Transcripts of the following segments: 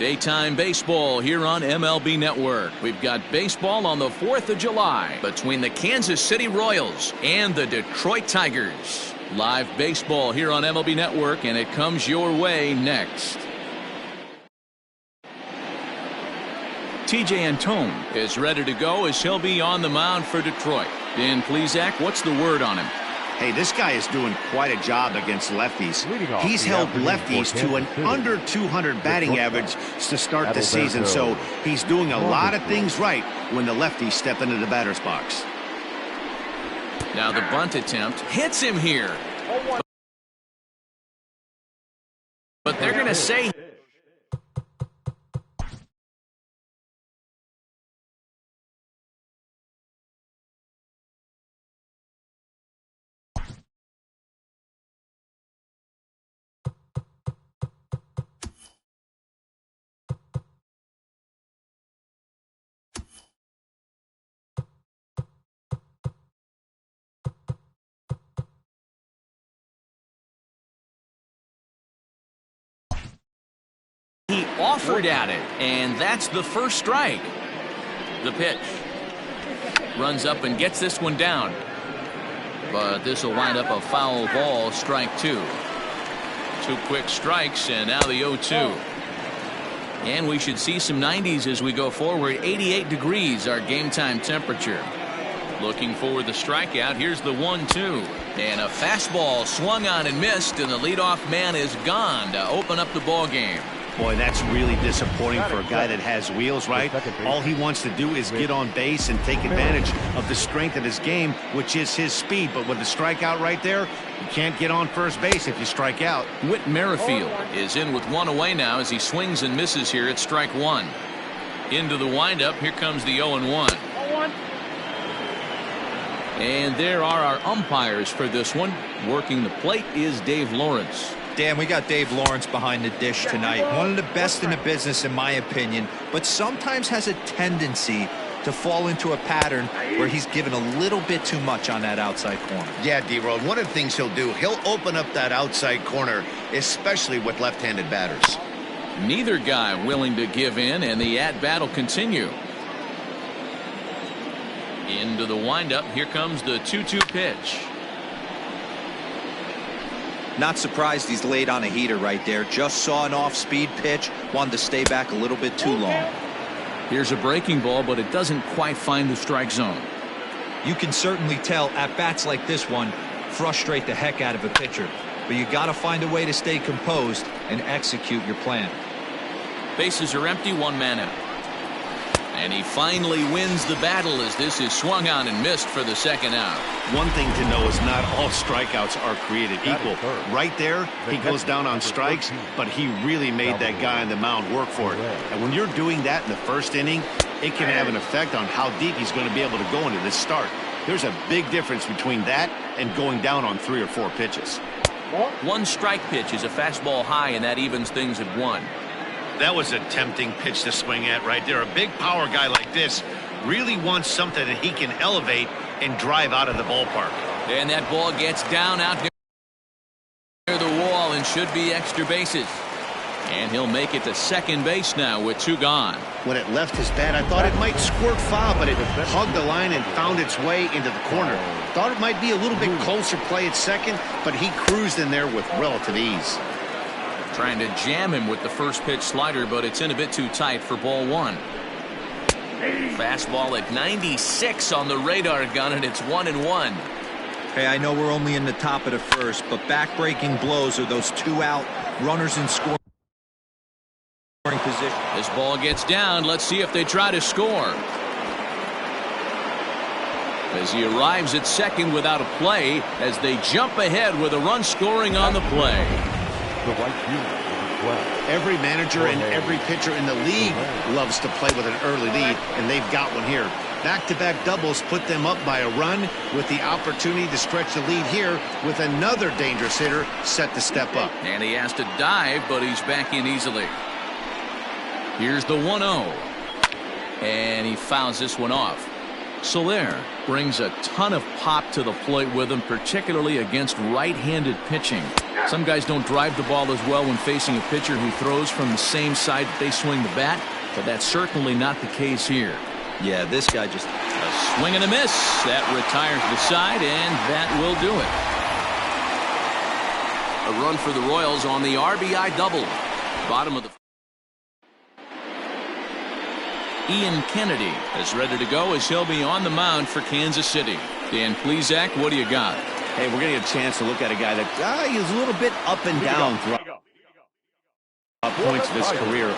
Daytime baseball here on MLB Network. We've got baseball on the 4th of July between the Kansas City Royals and the Detroit Tigers. Live baseball here on MLB Network, and it comes your way next. TJ Antone is ready to go as he'll be on the mound for Detroit. Dan Plesac, what's the word on him? Hey, this guy is doing quite a job against lefties. He's held lefties to an under 200 batting average to start the season, so he's doing a lot of things right when the lefties step into the batter's box. Now the bunt attempt hits him here. But they're going to say he offered at it, and that's the first strike. The pitch. Runs up and gets this one down. But this will wind up a foul ball, strike 2. 2 quick strikes, and now the 0-2. And we should see some 90s as we go forward. 88 degrees, our game time temperature. Looking for the strikeout. Here's the 1-2. And a fastball swung on and missed, and the leadoff man is gone to open up the ball game. Boy, that's really disappointing for a guy that has wheels, right? All he wants to do is get on base and take advantage of the strength of his game, which is his speed. But with the strikeout right there, you can't get on first base if you strike out. Whit Merrifield is in with 1 away now as he swings and misses here at strike 1. Into the windup. Here comes the 0-1. And there are our umpires for this one. Working the plate is Dave Lawrence. Dan, we got Dave Lawrence behind the dish tonight. One of the best in the business, in my opinion, but sometimes has a tendency to fall into a pattern where he's given a little bit too much on that outside corner. Yeah, D-Road, one of the things he'll do, he'll open up that outside corner, especially with left-handed batters. Neither guy willing to give in, and the at-bat will continue. Into the windup. Here comes the 2-2 pitch. Not surprised he's laid on a heater right there. Just saw an off-speed pitch. Wanted to stay back a little bit too long. Here's a breaking ball, but it doesn't quite find the strike zone. You can certainly tell at-bats like this one frustrate the heck out of a pitcher. But you got to find a way to stay composed and execute your plan. Bases are empty, 1 man out. And he finally wins the battle as this is swung on and missed for the 2nd out. One thing to know is not all strikeouts are created equal. Right there, he goes down on strikes, but he really made that guy on the mound work for it. And when you're doing that in the 1st inning, it can have an effect on how deep he's going to be able to go into this start. There's a big difference between that and going down on 3 or 4 pitches. 1 strike pitch is a fastball high, and that evens things at 1. That was a tempting pitch to swing at right there. A big power guy like this really wants something that he can elevate and drive out of the ballpark. And that ball gets down out near the wall and should be extra bases. And he'll make it to 2nd base now with 2 gone. When it left his bat, I thought it might squirt foul, but it hugged the line and found its way into the corner. Thought it might be a little bit closer play at 2nd, but he cruised in there with relative ease. Trying to jam him with the first pitch slider, but it's in a bit too tight for ball 1. Fastball at 96 on the radar gun, and it's 1-1. Hey, I know we're only in the top of the 1st, but back-breaking blows are those 2 out runners in scoring position. This ball gets down. Let's see if they try to score. As he arrives at 2nd without a play, as they jump ahead with a run scoring on the play. Every manager and every pitcher in the league loves to play with an early lead, and they've got one here. Back-to-back doubles put them up by a run with the opportunity to stretch the lead here with another dangerous hitter set to step up. And he has to dive, but he's back in easily. Here's the 1-0. And he fouls this one off. Soler brings a ton of pop to the plate with him, particularly against right-handed pitching. Some guys don't drive the ball as well when facing a pitcher who throws from the same side that they swing the bat, but that's certainly not the case here. Yeah, this guy just... A swing and a miss. That retires the side, and that will do it. A run for the Royals on the RBI double. Bottom of the... Ian Kennedy is ready to go as he'll be on the mound for Kansas City. Dan Plesac, what do you got? Hey, we're going to get a chance to look at a guy that he's a little bit up and down throughout points of his career.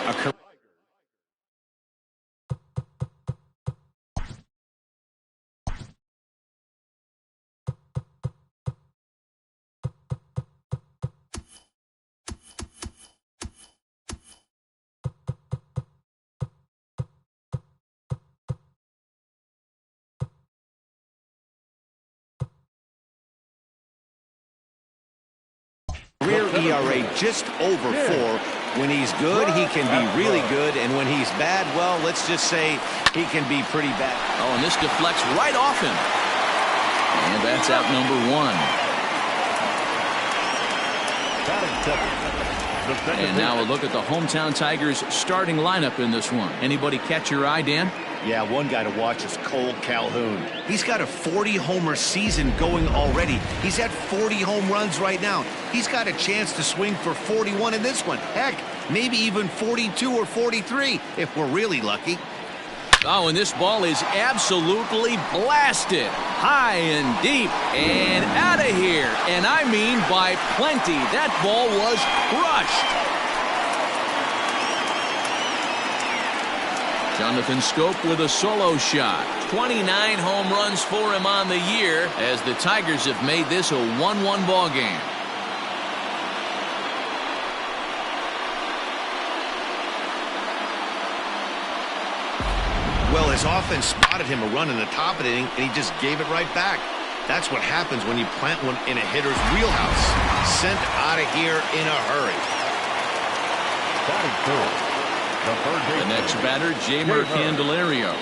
Career ERA just over 4. When he's good, he can be really good, and when he's bad, well, let's just say he can be pretty bad. Oh, and this deflects right off him. And that's out number 1. And now a look at the hometown Tigers starting lineup in this one. Anybody catch your eye, Dan? Yeah, one guy to watch is Cole Calhoun. He's got a 40-homer season going already. He's at 40 home runs right now. He's got a chance to swing for 41 in this one. Heck, maybe even 42 or 43 if we're really lucky. Oh, and this ball is absolutely blasted. High and deep and out of here. And I mean by plenty. That ball was crushed. Jonathan Scope with a solo shot. 29 home runs for him on the year as the Tigers have made this a 1-1 ball game. Well, his offense spotted him a run in the top of the inning, and he just gave it right back. That's what happens when you plant one in a hitter's wheelhouse. Sent out of here in a hurry. The next batter, Jamer Candelario.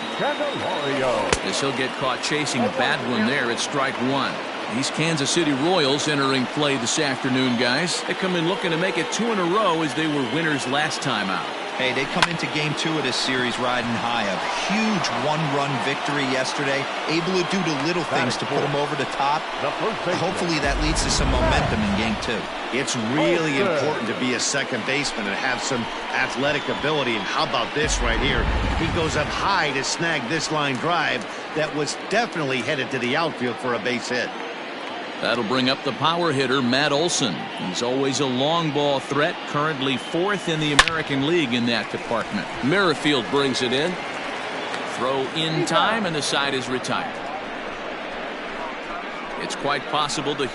As he'll get caught chasing a bad one there at strike 1. These Kansas City Royals entering play this afternoon, guys. They come in looking to make it 2 in a row as they were winners last time out. Hey, they come into game 2 of this series riding high. A huge one-run victory yesterday. Able to do the little things to put them over the top. Hopefully that leads to some momentum in game 2. It's really important to be a second baseman and have some athletic ability. And how about this right here? He goes up high to snag this line drive that was definitely headed to the outfield for a base hit. That'll bring up the power hitter, Matt Olson. He's always a long ball threat, currently 4th in the American League in that department. Merrifield brings it in. Throw in time, and the side is retired. It's quite possible the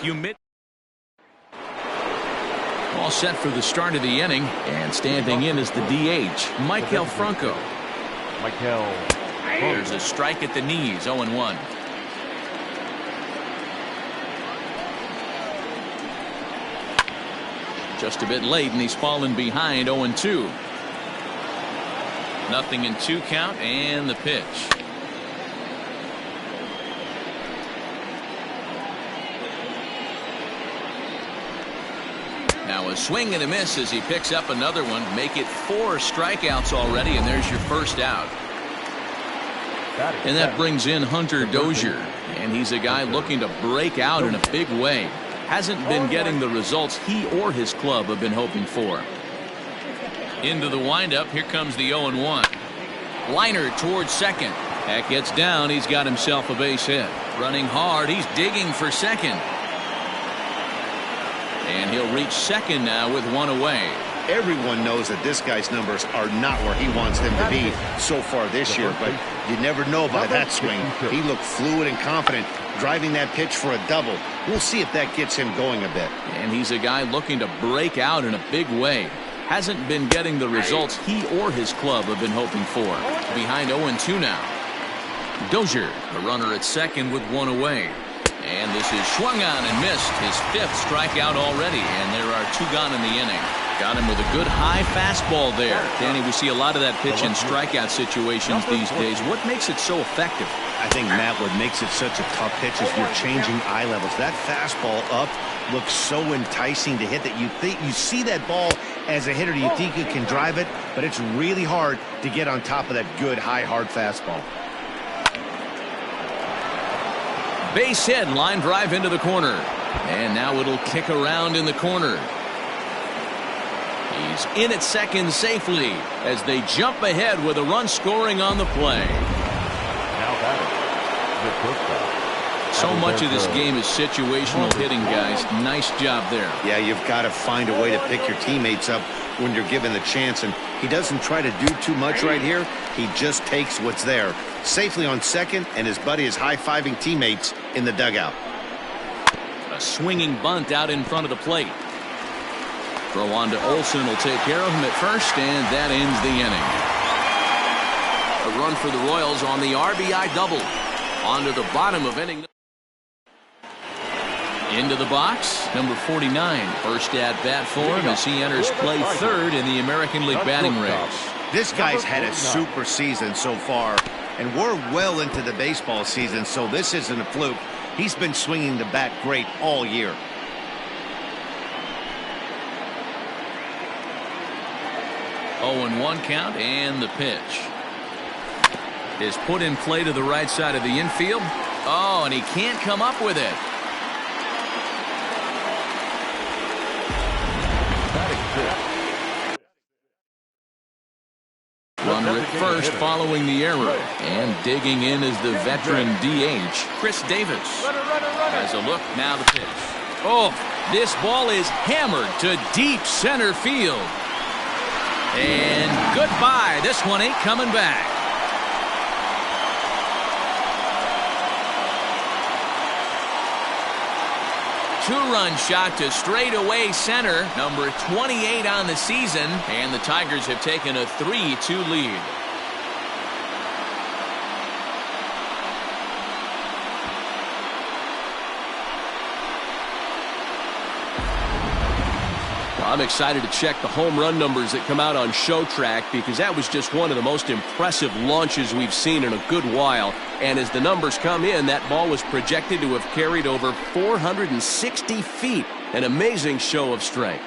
all set for the start of the inning, and standing in is the DH, Michael Franco. There's a strike at the knees, 0-1. Just a bit late, and he's fallen behind, 0-2. Nothing in 2 count, and the pitch. Now a swing and a miss as he picks up another one. Make it 4 strikeouts already, and there's your first out. And that brings in Hunter Dozier, and he's a guy looking to break out in a big way. Hasn't been getting the results he or his club have been hoping for. Into the windup. Here comes the 0-1. Liner towards second. That gets down. He's got himself a base hit. Running hard. He's digging for second. And he'll reach second now with 1 away. Everyone knows that this guy's numbers are not where he wants them to be so far this year, but you never know by that swing. He looked fluid and confident, driving that pitch for a double. We'll see if that gets him going a bit. And he's a guy looking to break out in a big way. Hasn't been getting the results he or his club have been hoping for. Behind 0-2 now. Dozier, the runner at second with 1 away. And this is swung on and missed. His 5th strikeout already, and there are 2 gone in the inning. Got him with a good high fastball there. Danny, we see a lot of that pitch in strikeout situations these days. What makes it so effective? I think, Matt, what makes it such a tough pitch is you're changing eye levels. That fastball up looks so enticing to hit that you see that ball as a hitter, you think you can drive it, but it's really hard to get on top of that good, high, hard fastball. Base hit, line drive into the corner. And now it'll kick around in the corner. He's in at second safely as they jump ahead with a run scoring on the play. So much of this game is situational hitting, guys. Nice job there. Yeah, you've got to find a way to pick your teammates up when you're given the chance, and he doesn't try to do too much right here. He just takes what's there. Safely on second, and his buddy is high-fiving teammates in the dugout. A swinging bunt out in front of the plate. Throw on to Olsen will take care of him at first, and that ends the inning. A run for the Royals on the RBI double. On to the bottom of inning. Into the box, number 49. First at bat for him as he enters play third in the American League batting race. This guy's had a super season so far, and we're well into the baseball season, so this isn't a fluke. He's been swinging the bat great all year. Oh, and 1 count, and the pitch is put in play to the right side of the infield. Oh, and he can't come up with it. Runner at first following the error. And digging in is the veteran DH, Chris Davis. Has a look, now the pitch. Oh, this ball is hammered to deep center field. And goodbye. This one ain't coming back. Two-run shot to straightaway center, number 28 on the season, and the Tigers have taken a 3-2 lead. I'm excited to check the home run numbers that come out on Show Track because that was just one of the most impressive launches we've seen in a good while. And as the numbers come in, that ball was projected to have carried over 460 feet. An amazing show of strength.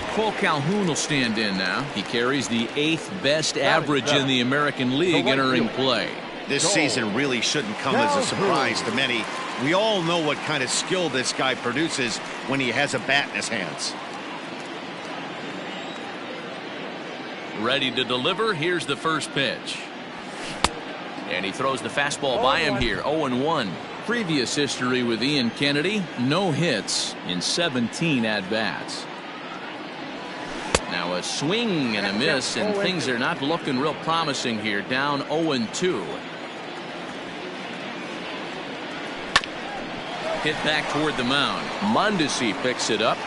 Cole Calhoun will stand in now. He carries the 8th best average in the American League entering play. This season really shouldn't come as a surprise to many. We all know what kind of skill this guy produces when he has a bat in his hands. Ready to deliver. Here's the first pitch. And he throws the fastball by him here. 0-1. Previous history with Ian Kennedy. No hits in 17 at-bats. Now a swing and a miss, and things are not looking real promising here. Down 0-2. Hit back toward the mound. Mondesi picks it up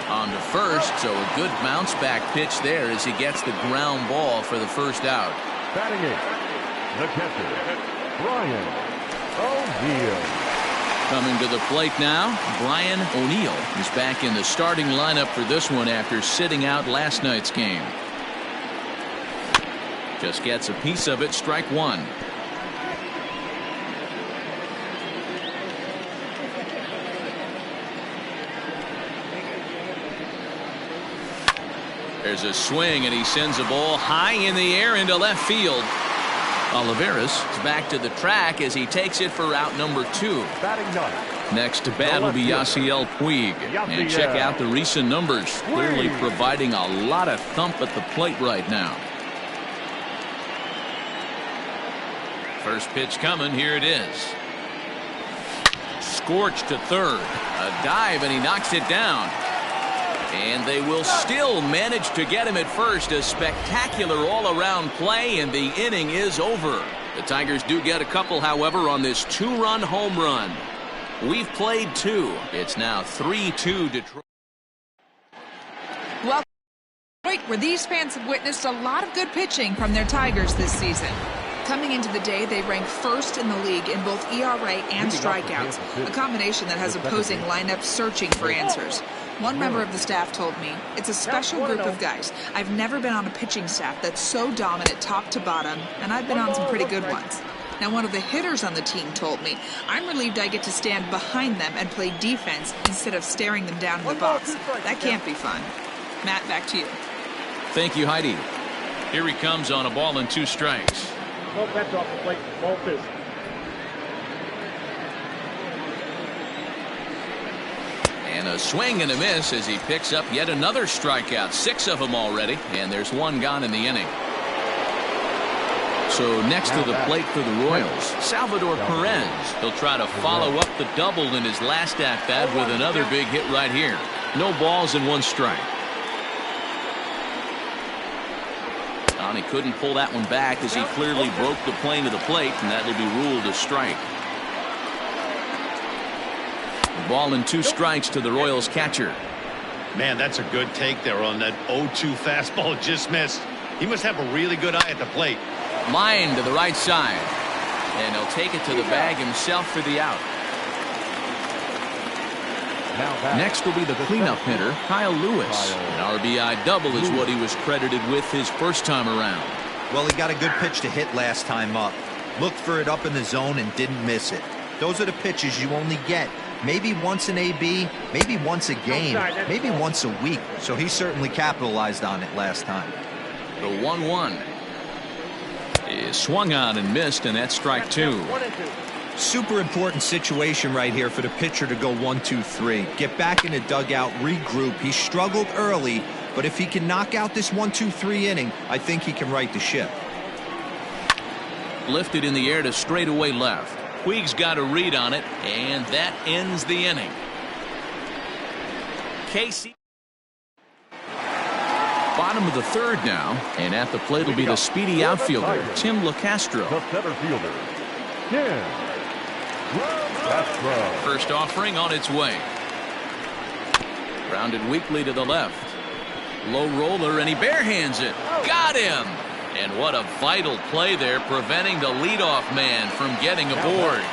on to first, so a good bounce back pitch there as he gets the ground ball for the first out. Batting it, the catcher, Brian O'Neill. Coming to the plate now, Brian O'Neill is back in the starting lineup for this one after sitting out last night's game. Just gets a piece of it, strike one. There's a swing, and he sends a ball high in the air into left field. Olivares is back to the track as he takes it for out number 2. Next to bat will be Yasiel Puig. And check out the recent numbers. Clearly providing a lot of thump at the plate right now. First pitch coming. Here it is. Scorched to third. A dive, and he knocks it down. And they will still manage to get him at first. A spectacular all-around play, and the inning is over. The Tigers do get a couple, however, on this 2-run home run. We've played 2. It's now 3-2 Detroit. Well, where these fans have witnessed a lot of good pitching from their Tigers this season. Coming into the day, they rank first in the league in both ERA and strikeouts, a combination that has opposing lineups searching for answers. One member of the staff told me it's a special group of guys. I've never been on a pitching staff that's so dominant top to bottom, and I've been on some pretty good ones. Now, one of the hitters on the team told me, I'm relieved I get to stand behind them and play defense instead of staring them down in the box. That can't be fun. Matt, back to you. Thank you, Heidi. Here he comes on a ball and 2 strikes. No catch off the plate. Ball fish. And a swing and a miss as he picks up yet another strikeout. 6 of them already, and there's 1 gone in the inning. So next to the plate for the Royals, Salvador Perez. He'll try to follow up the double in his last at-bat with another big hit right here. No balls and 1 strike. And he couldn't pull that one back as he clearly broke the plane of the plate, and that will be ruled a strike. The ball and 2 strikes to the Royals catcher. Man, that's a good take there on that 0-2 fastball. Just missed. He must have a really good eye at the plate. Line to the right side, and he'll take it to the bag himself for the out. Next will be the cleanup hitter, Kyle Lewis. An RBI double is what he was credited with his first time around. Well, he got a good pitch to hit last time up. Looked for it up in the zone and didn't miss it. Those are the pitches you only get maybe once in AB, maybe once a game, maybe once a week. So he certainly capitalized on it last time. The 1-1 is swung on and missed, and that's strike 2. Super important situation right here for the pitcher to go 1-2-3. Get back in the dugout, regroup. He struggled early, but if he can knock out this 1-2-3 inning, I think he can right the ship. Lifted in the air to straightaway left. Puig's got a read on it, and that ends the inning. Casey. Bottom of the 3rd now, and at the plate will be the speedy outfielder, Tim LaCastro. The center fielder, Tim LaCastro. First offering on its way. Grounded weakly to the left. Low roller, and he barehands it. Got him! And what a vital play there, preventing the leadoff man from getting aboard.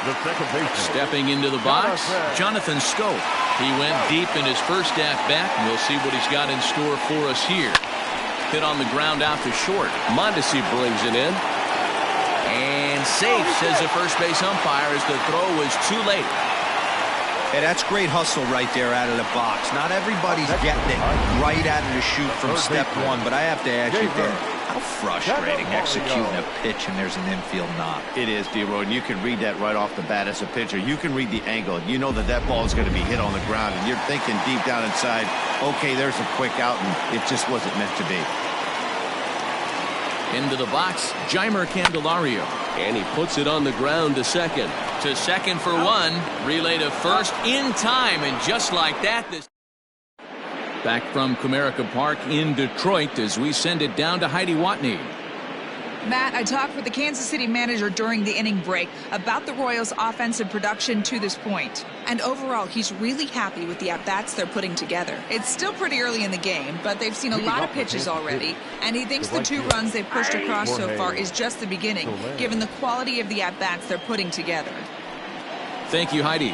The second baseman. Stepping into the box, Jonathan Scope. He went deep in his first at-bat, and we'll see what he's got in store for us here. Hit on the ground out to short. Mondesi brings it in. And safe, says the first base umpire, as the throw was too late. Hey, that's great hustle right there out of the box. Not everybody's getting it right out of the chute from step 1, but I have to ask you, Dan, how frustrating executing a pitch and there's an infield knock. It is, D-Roy, and you can read that right off the bat as a pitcher. You can read the angle. You know that that ball is going to be hit on the ground, and you're thinking deep down inside, okay, there's a quick out, and it just wasn't meant to be. Into the box, Jeimer Candelario. And he puts it on the ground to second. To second for 1. Relay to first in time, and just like that, this. Back from Comerica Park in Detroit as we send it down to Heidi Watney. Matt, I talked with the Kansas City manager during the inning break about the Royals' offensive production to this point. And overall, he's really happy with the at-bats they're putting together. It's still pretty early in the game, but they've seen a lot of pitches already, and he thinks the 2 runs they've pushed across so far is just the beginning, given the quality of the at-bats they're putting together. Thank you, Heidi.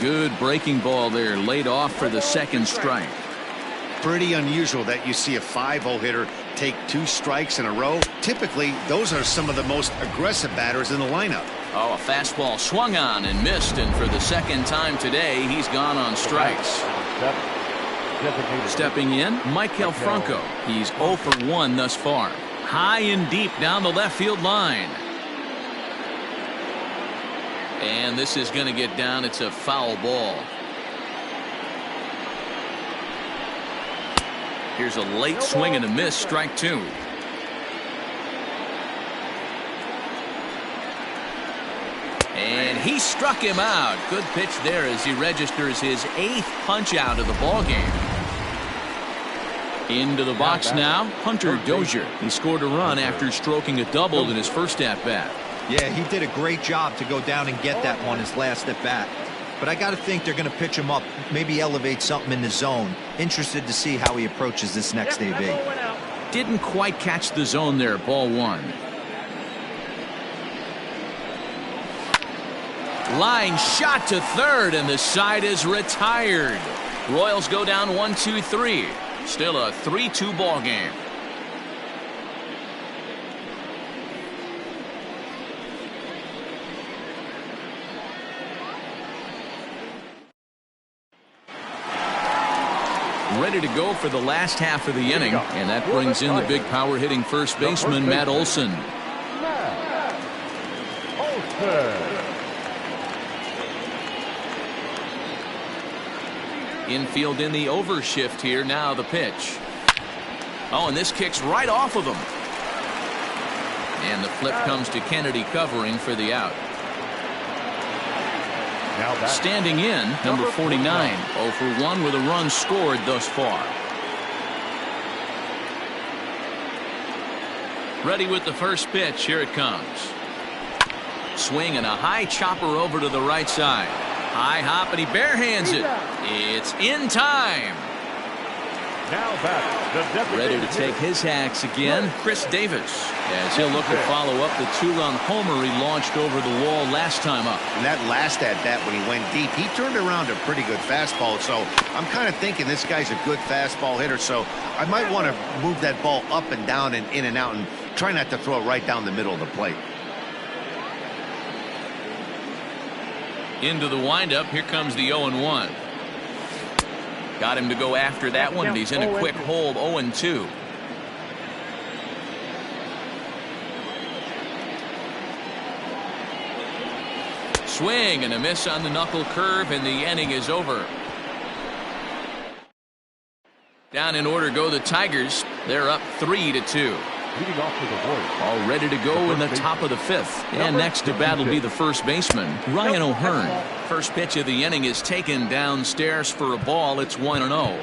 Good breaking ball there, laid off for the second strike. Pretty unusual that you see a 5-0 hitter take 2 strikes in a row. Typically, those are some of the most aggressive batters in the lineup. Oh, a fastball swung on and missed, and for the second time today, he's gone on strikes. Stepping in, Maikel Franco. He's 0 for 1 thus far. High and deep down the left field line. And this is going to get down. It's a foul ball. Here's a late swing and a miss, strike 2. And he struck him out. Good pitch there as he registers his 8th punch out of the ball game. Into the box now, Hunter Dozier. He scored a run after stroking a double in his first at-bat. Yeah, he did a great job to go down and get that one his last at-bat. But I got to think they're going to pitch him up, maybe elevate something in the zone. Interested to see how he approaches this next AB. Didn't quite catch the zone there, ball 1. Line shot to third, and the side is retired. Royals go down 1-2-3. Still a 3-2 ball game. Ready to go for the last half of the inning, and that brings in the big power hitting first baseman Matt Olson. Infield in the overshift here. Now the pitch. Oh, and this kicks right off of him. And the flip comes to Kennedy covering for the out. Standing in, number 49, 0 for 1 with a run scored thus far. Ready with the first pitch. Here it comes. Swing and a high chopper over to the right side. High hop, and he barehands it. It's in time. Ready to take his hacks again, Chris Davis, as he'll look to follow up the 2-run homer he launched over the wall last time up. And that last at-bat when he went deep, he turned around a pretty good fastball. So I'm kind of thinking this guy's a good fastball hitter. So I might want to move that ball up and down and in and out and try not to throw it right down the middle of the plate. Into the windup. Here comes the 0-1. Got him to go after that one, and he's in a quick hold. 0-2. Swing and a miss on the knuckle curve, and the inning is over. Down in order go the Tigers. They're up 3-2. Leading off for the Royals. All ready to go in the top of the 5th. And next to bat will be the first baseman, Ryan O'Hearn. First pitch of the inning is taken downstairs for a ball. It's 1-0.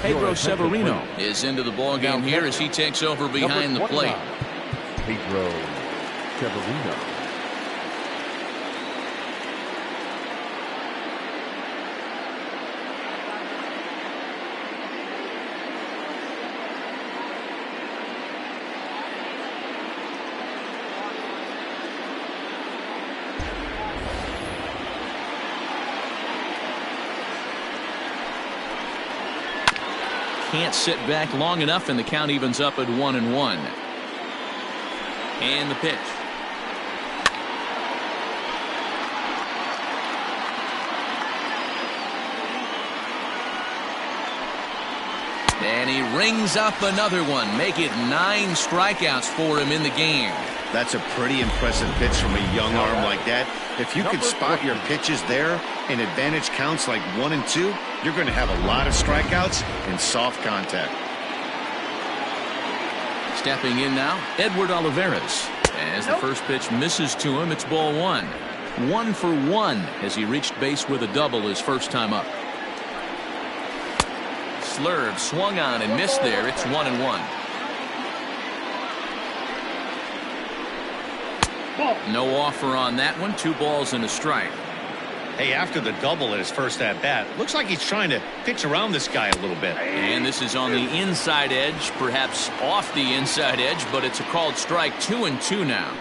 Pedro Severino is into the ballgame here as he takes over behind the plate. Pedro Severino. Can't sit back long enough, and the count evens up at 1-1. And the pitch. And he rings up another one. Make it 9 strikeouts for him in the game. That's a pretty impressive pitch from a young arm like that. If you could spot your pitches there and advantage counts like 1 and 2, you're going to have a lot of strikeouts and soft contact. Stepping in now, Edward Olivares. As the first pitch misses to him, it's ball 1. 1 for 1 as he reached base with a double his first time up. Slurve swung on and missed there. It's 1-1. No offer on that one. 2 balls and a strike. Hey, after the double at his first at-bat, looks like he's trying to pitch around this guy a little bit. And this is on the inside edge, perhaps off the inside edge, but it's a called strike. 2-2 now.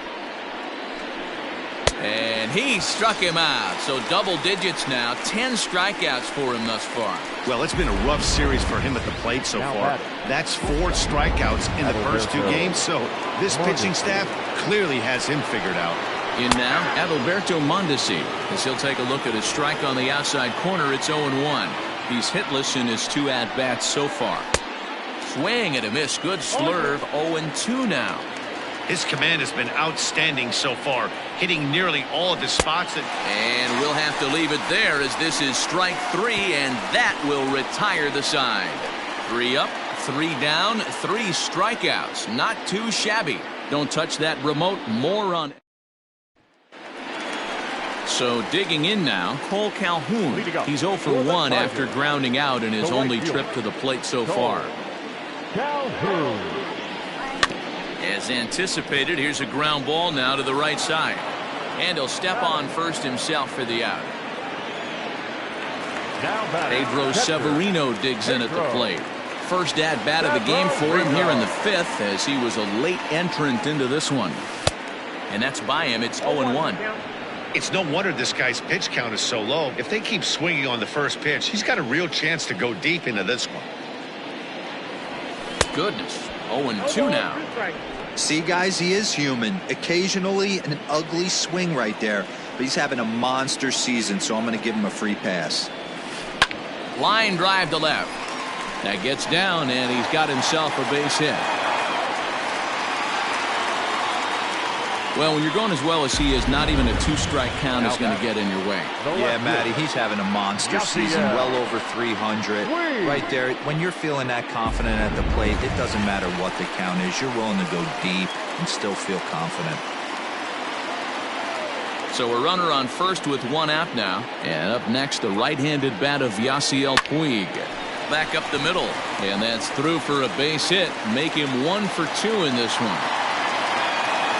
And he struck him out. So double digits now. 10 strikeouts for him thus far. Well, it's been a rough series for him at the plate so far. That's 4 strikeouts in the first 2 games. So this pitching staff clearly has him figured out. In now, Adalberto Mondesi, as he'll take a look at his strike on the outside corner. It's 0-1. He's hitless in his 2 at-bats so far. Swing and a miss. Good slurve. 0-2 now. His command has been outstanding so far, hitting nearly all of his spots. And we'll have to leave it there as this is strike 3, and that will retire the side. 3 up, 3 down, 3 strikeouts. Not too shabby. Don't touch that remote. More on. So digging in now, Cole Calhoun. He's 0 for 1 after grounding out in his only trip to the plate so far. Calhoun. As anticipated, here's a ground ball now to the right side. And he'll step on first himself for the out. Pedro Severino digs in at the plate. First at bat of the game for him here in the 5th, as he was a late entrant into this one. And that's by him. It's 0-1. It's no wonder this guy's pitch count is so low. If they keep swinging on the first pitch, he's got a real chance to go deep into this one. Goodness. 0-2 now. See, guys, he is human. Occasionally an ugly swing right there, but he's having a monster season, so I'm going to give him a free pass. Line drive to left. That gets down, and he's got himself a base hit. Well, when you're going as well as he is, not even a 2-strike count is going to get in your way. Yeah, Matty, he's having a monster season, well over 300. Right there, when you're feeling that confident at the plate, it doesn't matter what the count is. You're willing to go deep and still feel confident. So a runner on first with 1 out now. And up next, the right-handed bat of Yasiel Puig. Back up the middle. And that's through for a base hit. Make him 1 for 2 in this one.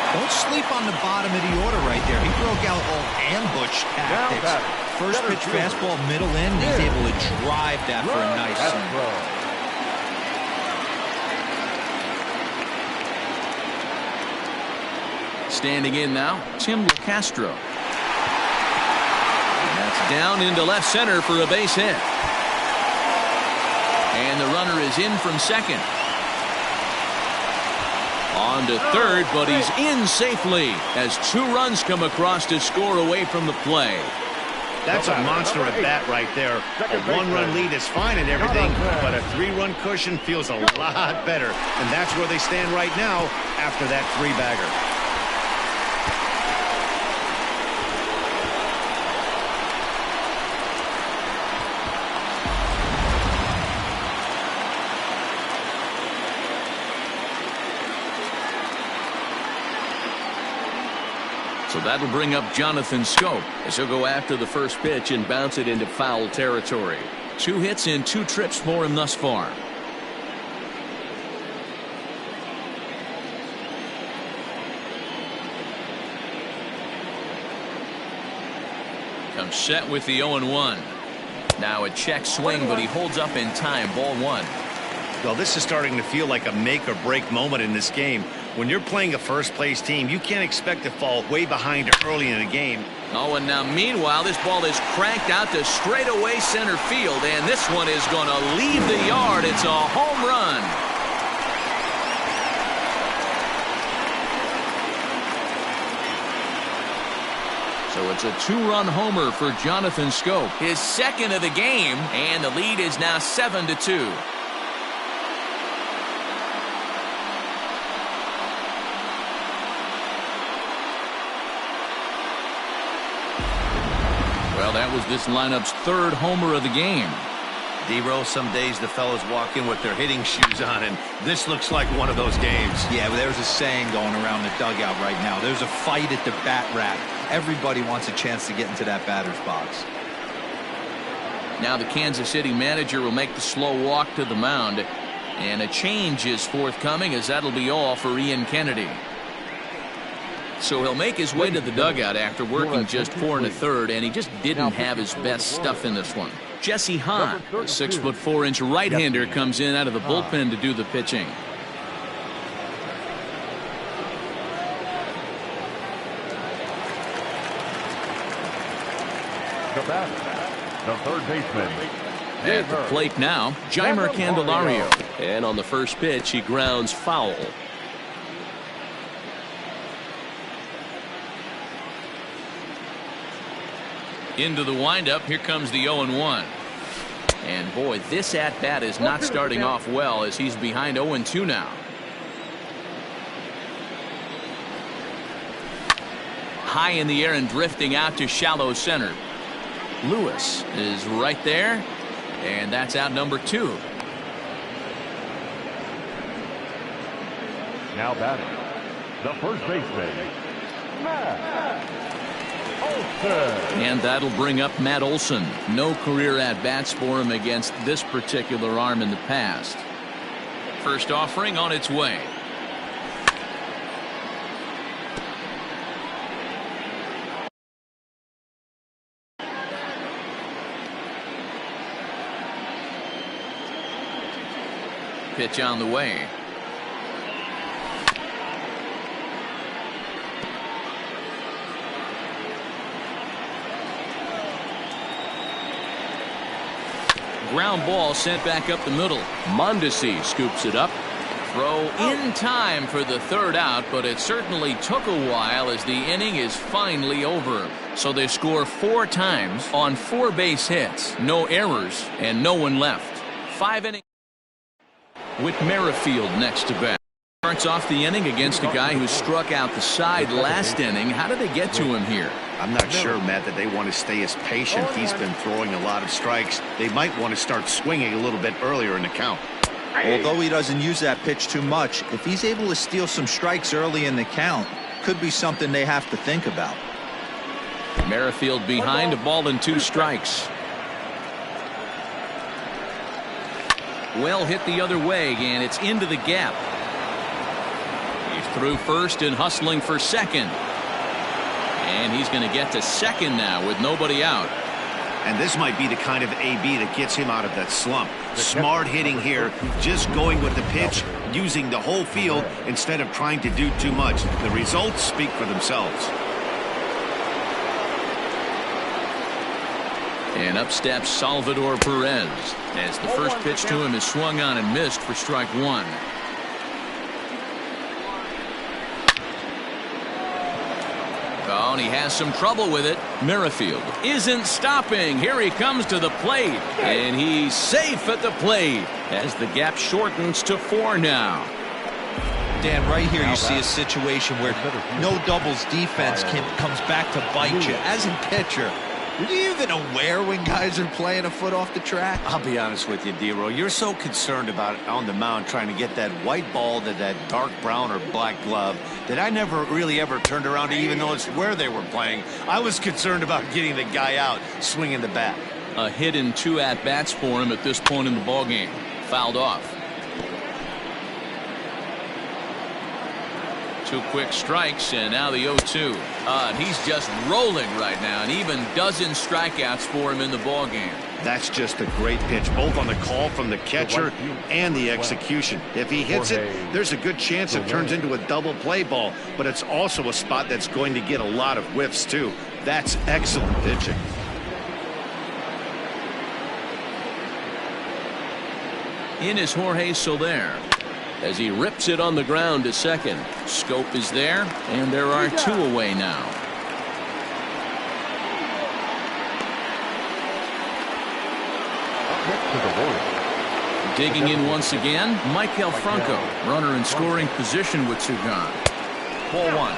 Don't sleep on the bottom of the order right there. He broke out all ambush tactics. First pitch fastball middle in. He's able to drive that for a nice swing. Standing in now, Tim LeCastro. And that's down into left center for a base hit. And the runner is in from second. On to third, but he's in safely as 2 runs come across to score away from the play. That's a monster at bat right there. A 1-run lead is fine and everything, but a 3-run cushion feels a lot better. And that's where they stand right now after that 3-bagger. So that'll bring up Jonathan Schoop as he'll go after the first pitch and bounce it into foul territory. 2 hits in 2 trips for him thus far. Comes set with the 0-1. Now a check swing, but he holds up in time. Ball 1. Well, this is starting to feel like a make or break moment in this game. When you're playing a first place team, you can't expect to fall way behind early in the game. Oh, and now meanwhile, this ball is cranked out to straightaway center field, and this one is going to leave the yard. It's a home run. So it's a 2-run homer for Jonathan Schoop, his second of the game, and the lead is now 7-2. Well, that was this lineup's 3rd homer of the game. D-Roll, some days the fellas walk in with their hitting shoes on, and this looks like one of those games. Yeah, well, there's a saying going around the dugout right now. There's a fight at the bat rack. Everybody wants a chance to get into that batter's box. Now the Kansas City manager will make the slow walk to the mound, and a change is forthcoming, as that'll be all for Ian Kennedy. So he'll make his way to the dugout after working just 4 1/3, and he just didn't have his best stuff in this one. Jesse Hahn, a 6'4" right-hander, comes in out of the bullpen to do the pitching. The third baseman. At the plate now, Jeimer Candelario. And on the first pitch, he grounds foul. Into the windup, here comes the 0-1. And boy, this at-bat is not starting off well, as he's behind 0-2 now. High in the air and drifting out to shallow center. Lewis is right there, and that's out number 2. Now batting, the first baseman, Matt. And that'll bring up Matt Olson. No career at-bats for him against this particular arm in the past. First offering on its way. Pitch on the way. Ground ball sent back up the middle. Mondesi scoops it up. Throw in time for the third out, but it certainly took a while as the inning is finally over. So they score 4 times on 4 base hits, no errors, and no one left. 5 innings. With Merrifield next to bat. Starts off the inning against a guy who struck out the side last inning. How did they get to him here? I'm not sure, Matt, that they want to stay as patient. He's been throwing a lot of strikes. They might want to start swinging a little bit earlier in the count. Although he doesn't use that pitch too much, if he's able to steal some strikes early in the count, could be something they have to think about. Merrifield behind, a ball and 2 strikes. Well hit the other way, and it's into the gap. He's through first and hustling for second. And he's going to get to second now with nobody out. And this might be the kind of AB that gets him out of that slump. Smart hitting here, just going with the pitch, using the whole field instead of trying to do too much. The results speak for themselves. And up steps Salvador Perez as the first pitch to him is swung on and missed for strike 1. Oh, and he has some trouble with it. Merrifield isn't stopping. Here he comes to the plate, and he's safe at the plate as the gap shortens to 4 now. Dan, right here you see a situation where no doubles defense comes back to bite you. As a pitcher, are you even aware when guys are playing a foot off the track? I'll be honest with you, D-Roy. You're so concerned about it on the mound trying to get that white ball to that dark brown or black glove that I never really ever turned around to even notice where they were playing. I was concerned about getting the guy out swinging the bat. A hit in 2 at-bats for him at this point in the ballgame. Fouled off. 2 quick strikes, and now the 0-2. And he's just rolling right now, and even dozen strikeouts for him in the ballgame. That's just a great pitch, both on the call from the catcher and the execution. If he hits it, there's a good chance it turns into a double play ball, but it's also a spot that's going to get a lot of whiffs, too. That's excellent pitching. In is Jorge Soler as he rips it on the ground to second. Scope is there, and there are 2 away now. Digging in once again, Michael Franco, runner in scoring position with 2 gone. Ball 1.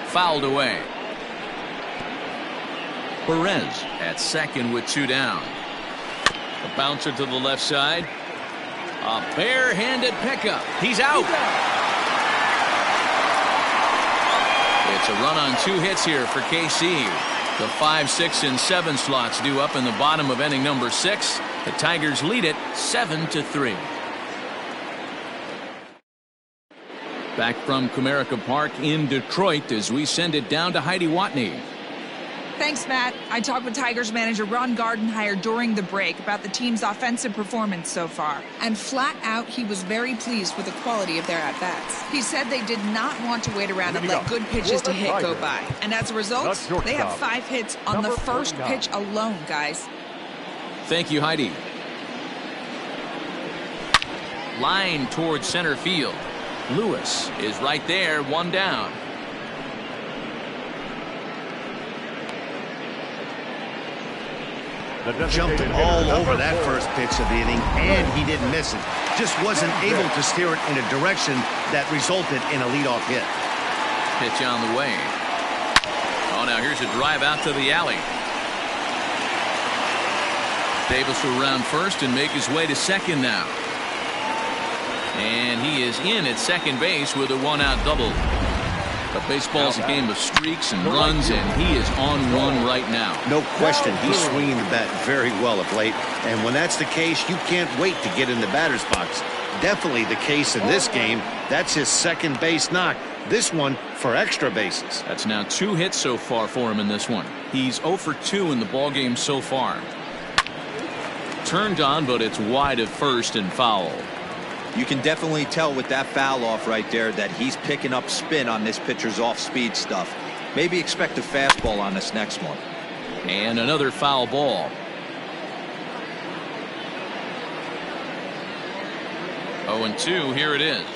Fouled away. Perez at second with 2 down. A bouncer to the left side. A barehanded pickup. He's out. It's a run on 2 hits here for KC. The 5, 6, and 7 slots due up in the bottom of inning number 6. The Tigers lead it 7-3. Back from Comerica Park in Detroit as we send it down to Heidi Watney. Thanks, Matt. I talked with Tigers manager Ron Gardenhire during the break about the team's offensive performance so far. And flat out, he was very pleased with the quality of their at-bats. He said they did not want to wait around and let good pitches to hit go by. And as a result, they have 5 hits on the first pitch alone, guys. Thank you, Heidi. Line towards center field. Lewis is right there, 1 down. Jumped all over that first pitch of the inning, and he didn't miss it. Just wasn't able to steer it in a direction that resulted in a leadoff hit. Pitch on the way. Oh, now here's a drive out to the alley. Davis will round first and make his way to second now. And he is in at second base with a one-out double. But baseball's a game of streaks and runs, and he is on one right now. No question, he's swinging the bat very well of late. And when that's the case, you can't wait to get in the batter's box. Definitely the case in this game. That's his second base knock. This one for extra bases. That's now 2 hits so far for him in this one. He's 0 for 2 in the ballgame so far. Turned on, but it's wide of first and foul. You can definitely tell with that foul off right there that he's picking up spin on this pitcher's off-speed stuff. Maybe expect a fastball on this next one. And another foul ball. 0-2, here it is.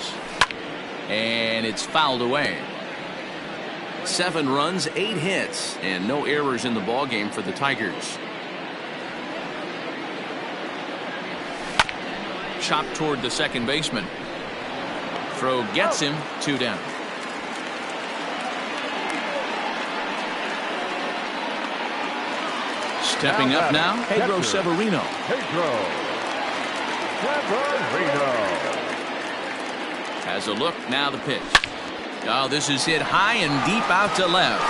And it's fouled away. 7 runs, 8 hits, and no errors in the ballgame for the Tigers. Chopped toward the second baseman. Throw gets him, 2 down. Stepping up now, Pedro Severino. Has a look, now the pitch. Oh, this is hit high and deep out to left.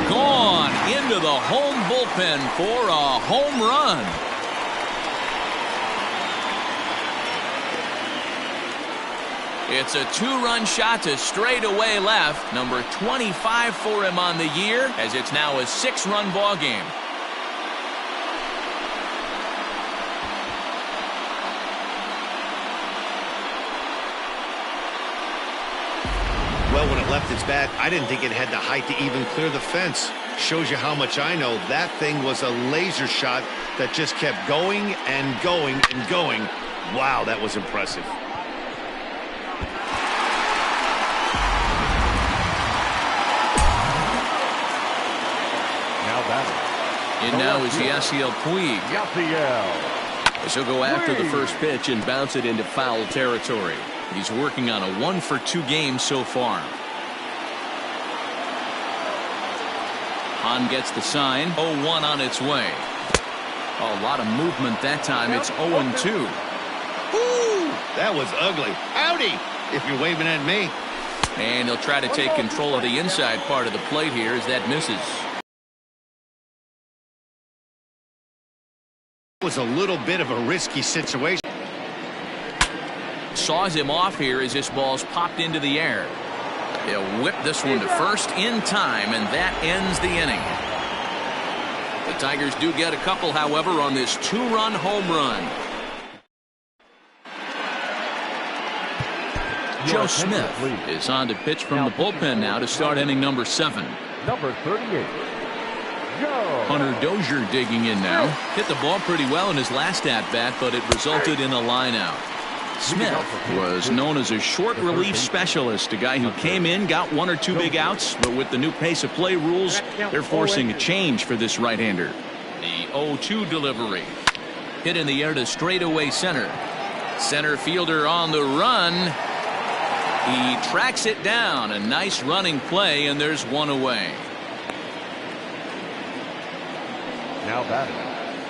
Gone into the home bullpen for a home run. It's a 2-run shot to straightaway left. Number 25 for him on the year, as it's now a 6-run ball game. Well, when it left its bat, I didn't think it had the height to even clear the fence. Shows you how much I know. That thing was a laser shot that just kept going and going and going. Wow, that was impressive. In now is Yasiel Puig. As he'll go after the first pitch and bounce it into foul territory. He's working on a 1 for 2 game so far. Hahn gets the sign. 0-1 on its way. A lot of movement that time. It's 0-2. Woo! That was ugly. Howdy, if you're waving at me. And he'll try to take control of the inside part of the plate here as that misses. It was a little bit of a risky situation. Saws him off here as this ball's popped into the air. He'll whip this one to first in time, and that ends the inning. The Tigers do get a couple, however, on this 2-run home run. Joe Smith is on to pitch from the bullpen now to start inning number 7. Number 38. Hunter Dozier digging in now. Hit the ball pretty well in his last at-bat, but it resulted in a line-out. Smith was known as a short relief specialist, a guy who came in, got 1 or 2 big outs, but with the new pace of play rules, they're forcing a change for this right-hander. The 0-2 delivery. Hit in the air to straightaway center. Center fielder on the run. He tracks it down. A nice running play, and there's 1 away. Now batting.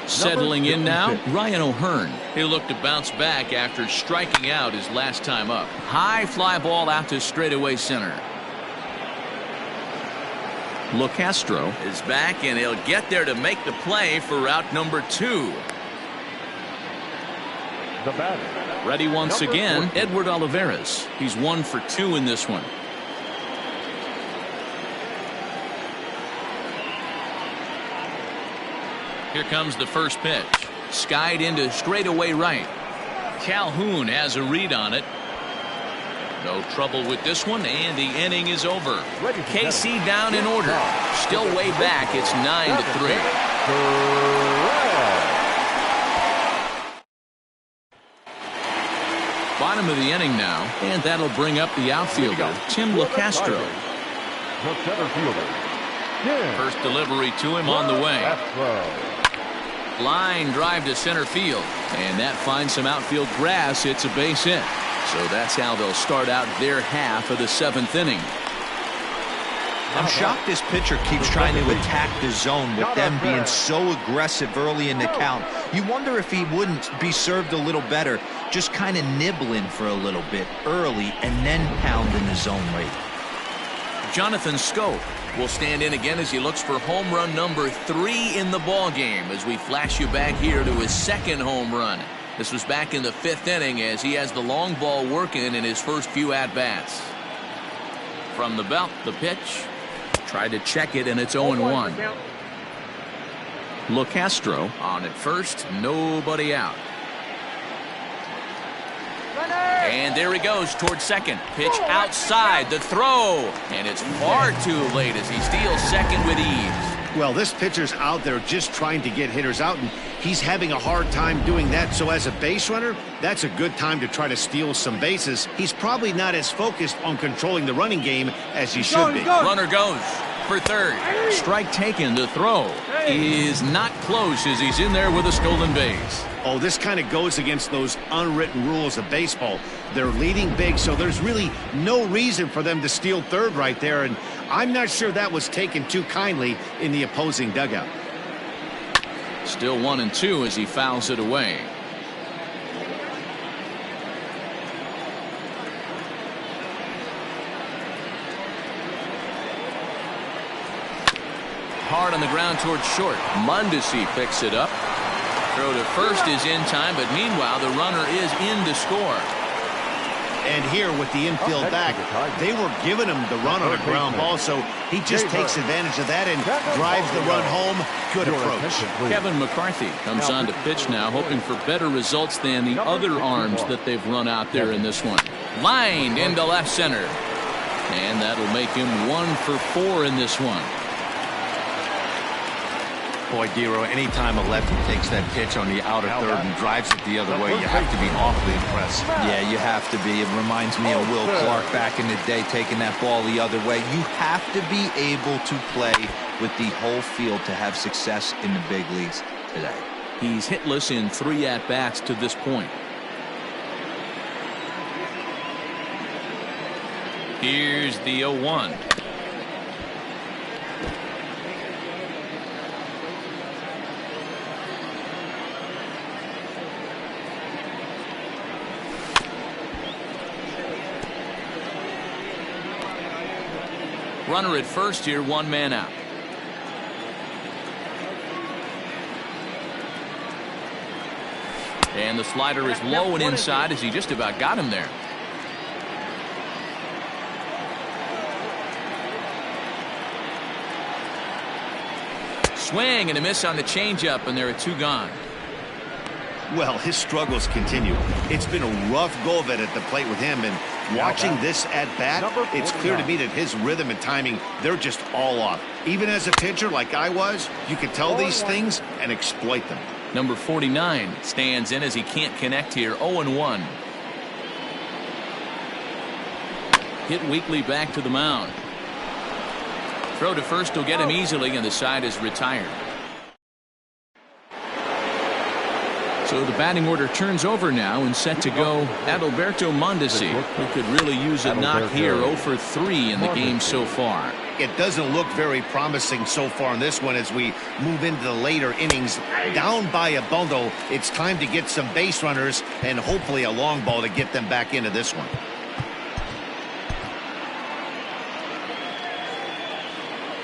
Settling in now, Ryan O'Hearn. He'll look to bounce back after striking out his last time up. High fly ball out to straightaway center. LeCastro is back, and he'll get there to make the play for out number 2. The batter. Ready once again, Edward Olivares. He's 1 for 2 in this one. Here comes the first pitch. Skied into straightaway right. Calhoun has a read on it. No trouble with this one, and the inning is over. KC down in order. Still way back. It's 9-3. Bottom of the inning now, and that'll bring up the outfielder, Tim LeCastro. The center fielder. First delivery to him on the way. Line drive to center field, and that finds some outfield grass. It's a base hit. So that's how they'll start out their half of the 7th inning. I'm shocked this pitcher keeps trying to attack the zone with them being so aggressive early in the count. You wonder if he wouldn't be served a little better, just kind of nibbling for a little bit early and then pounding the zone rate. Jonathan Scope will stand in again as he looks for home run number 3 in the ball game as we flash you back here to his second home run. This was back in the 5th inning as he has the long ball working in his first few at-bats. From the belt, the pitch. Tried to check it, and it's 0-1. LoCastro on at first, nobody out. And there he goes towards second. Pitch outside, the throw. And it's far too late as he steals second with ease. Well, this pitcher's out there just trying to get hitters out, and he's having a hard time doing that. So as a base runner, that's a good time to try to steal some bases. He's probably not as focused on controlling the running game as he should be. Runner goes for third. Strike taken. The throw is not close as he's in there with a stolen base. Oh, this kind of goes against those unwritten rules of baseball. They're leading big, so there's really no reason for them to steal third right there, and I'm not sure that was taken too kindly in the opposing dugout. Still 1-2 as he fouls it away. Hard on the ground towards short. Mondesi picks it up. Throw to first is in time, but meanwhile the runner is in to score. And here with the infield back, they were giving him the run on a ground ball, so he just takes advantage of that and drives the run home. Good approach. Kevin McCarthy comes on to pitch now, hoping for better results than the other arms that they've run out there in this one. Lined into left center. And that'll make him 1 for 4 in this one. Boy, Dero, anytime a lefty takes that pitch on the outer third and drives it the other way, you have to be awfully impressed. Yeah, you have to be. It reminds me of Will Clark back in the day taking that ball the other way. You have to be able to play with the whole field to have success in the big leagues today. He's hitless in 3 at-bats to this point. Here's the 0-1. Runner at first here, 1 man out. And the slider is low and inside as he just about got him there. Swing and a miss on the changeup, and there are 2 gone. Well, his struggles continue. It's been a rough go of it at the plate with him, and watching this at-bat, it's clear to me that his rhythm and timing, they're just all off. Even as a pitcher like I was, you can tell these things and exploit them. Number 49 stands in as he can't connect here. 0-1. Hit weakly back to the mound. Throw to first will get him easily, and the side is retired. So the batting order turns over now and set to go Adalberto Mondesi, who could really use a knock here. 0 for 3 in the game so far. It doesn't look very promising so far in this one as we move into the later innings. Down by a bundle, it's time to get some base runners and hopefully a long ball to get them back into this one.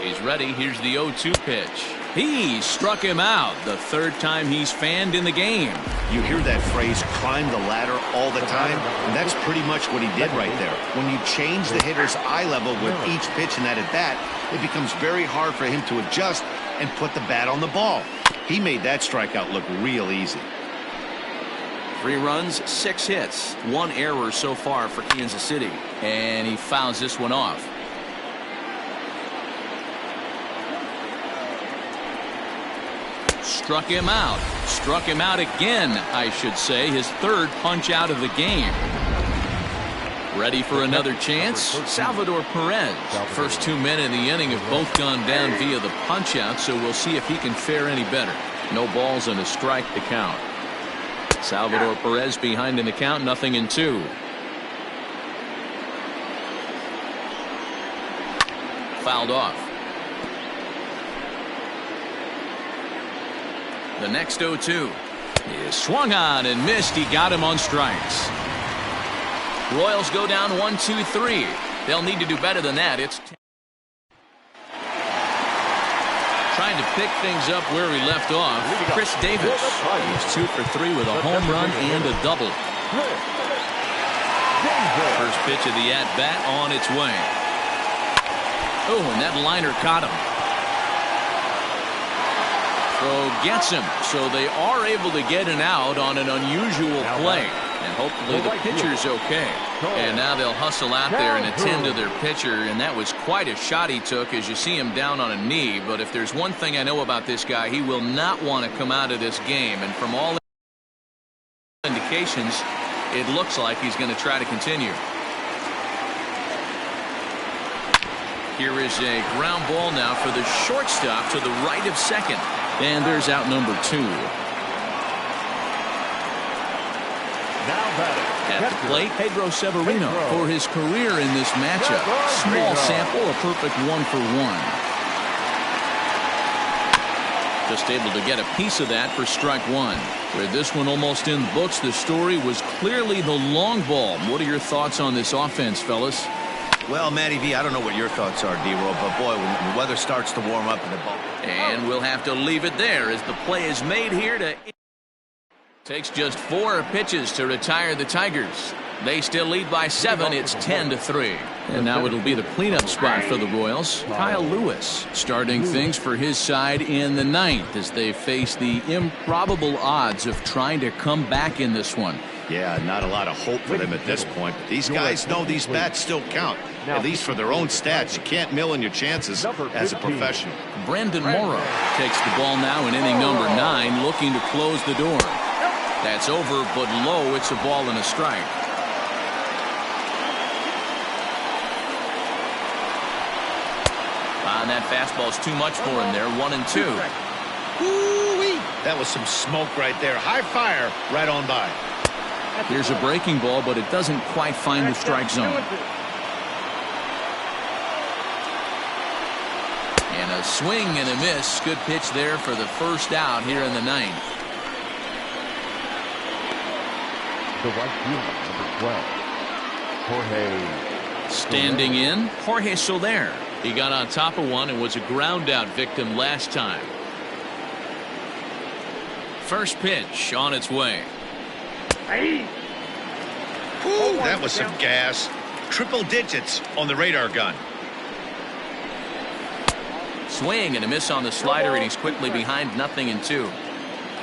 He's ready. Here's the 0-2 pitch. He struck him out the 3rd time he's fanned in the game. You hear that phrase, climb the ladder, all the time, and that's pretty much what he did right there. When you change the hitter's eye level with each pitch in that at-bat, it becomes very hard for him to adjust and put the bat on the ball. He made that strikeout look real easy. 3 runs, 6 hits, 1 error so far for Kansas City, and he fouls this one off. Struck him out. Struck him out again, I should say. His 3rd punch out of the game. Ready for another chance? Salvador Perez. First 2 men in the inning have both gone down via the punch out, so we'll see if he can fare any better. No balls and a strike to count. Salvador Perez behind in the count, 0-2. fouled off. The next 0-2 is swung on and missed. He got him on strikes. Royals go down 1-2-3. They'll need to do better than that. It's trying to pick things up where we left off. Chris Davis. He's 2 for 3 with a home run and a double. First pitch of the at-bat on its way. Oh, and that liner caught him. So gets him. So they are able to get an out on an unusual play. And hopefully the pitcher's okay. And now they'll hustle out there and attend to their pitcher. And that was quite a shot he took, as you see him down on a knee. But if there's one thing I know about this guy, he will not want to come out of this game. And from all indications, it looks like he's going to try to continue. Here is a ground ball now for the shortstop to the right of second. And there's out number 2. At the plate, Pedro Severino for his career in this matchup. Small sample, a perfect 1 for 1. Just able to get a piece of that for strike 1. With this one almost in the books, the story was clearly the long ball. What are your thoughts on this offense, fellas? Well, Matty V, I don't know what your thoughts are, D-Roll, but boy, when the weather starts to warm up in the ball. And we'll have to leave it there as the play is made here to... Takes just 4 pitches to retire the Tigers. They still lead by 7. It's 10-3. And now it'll be the cleanup spot for the Royals. Kyle Lewis starting things for his side in the 9th as they face the improbable odds of trying to come back in this one. Yeah, not a lot of hope for them at this point. But these guys know these bats still count, at least for their own stats. You can't mill in your chances as a professional. Brandon Morrow takes the ball now in inning number 9, looking to close the door. That's over, but low. It's a ball and a strike. And that fastball's too much for him there. 1-2. Woo-wee. That was some smoke right there. High fire right on by. Here's a breaking ball, but it doesn't quite find the strike zone. And a swing and a miss. Good pitch there for the first out here in the 9th. The right fielder, number 12, Jorge. Standing in, Jorge Soler. He got on top of one and was a ground out victim last time. First pitch on its way. Ooh, that was some gas. Triple digits on the radar gun. Swing and a miss on the slider, and he's quickly behind 0-2.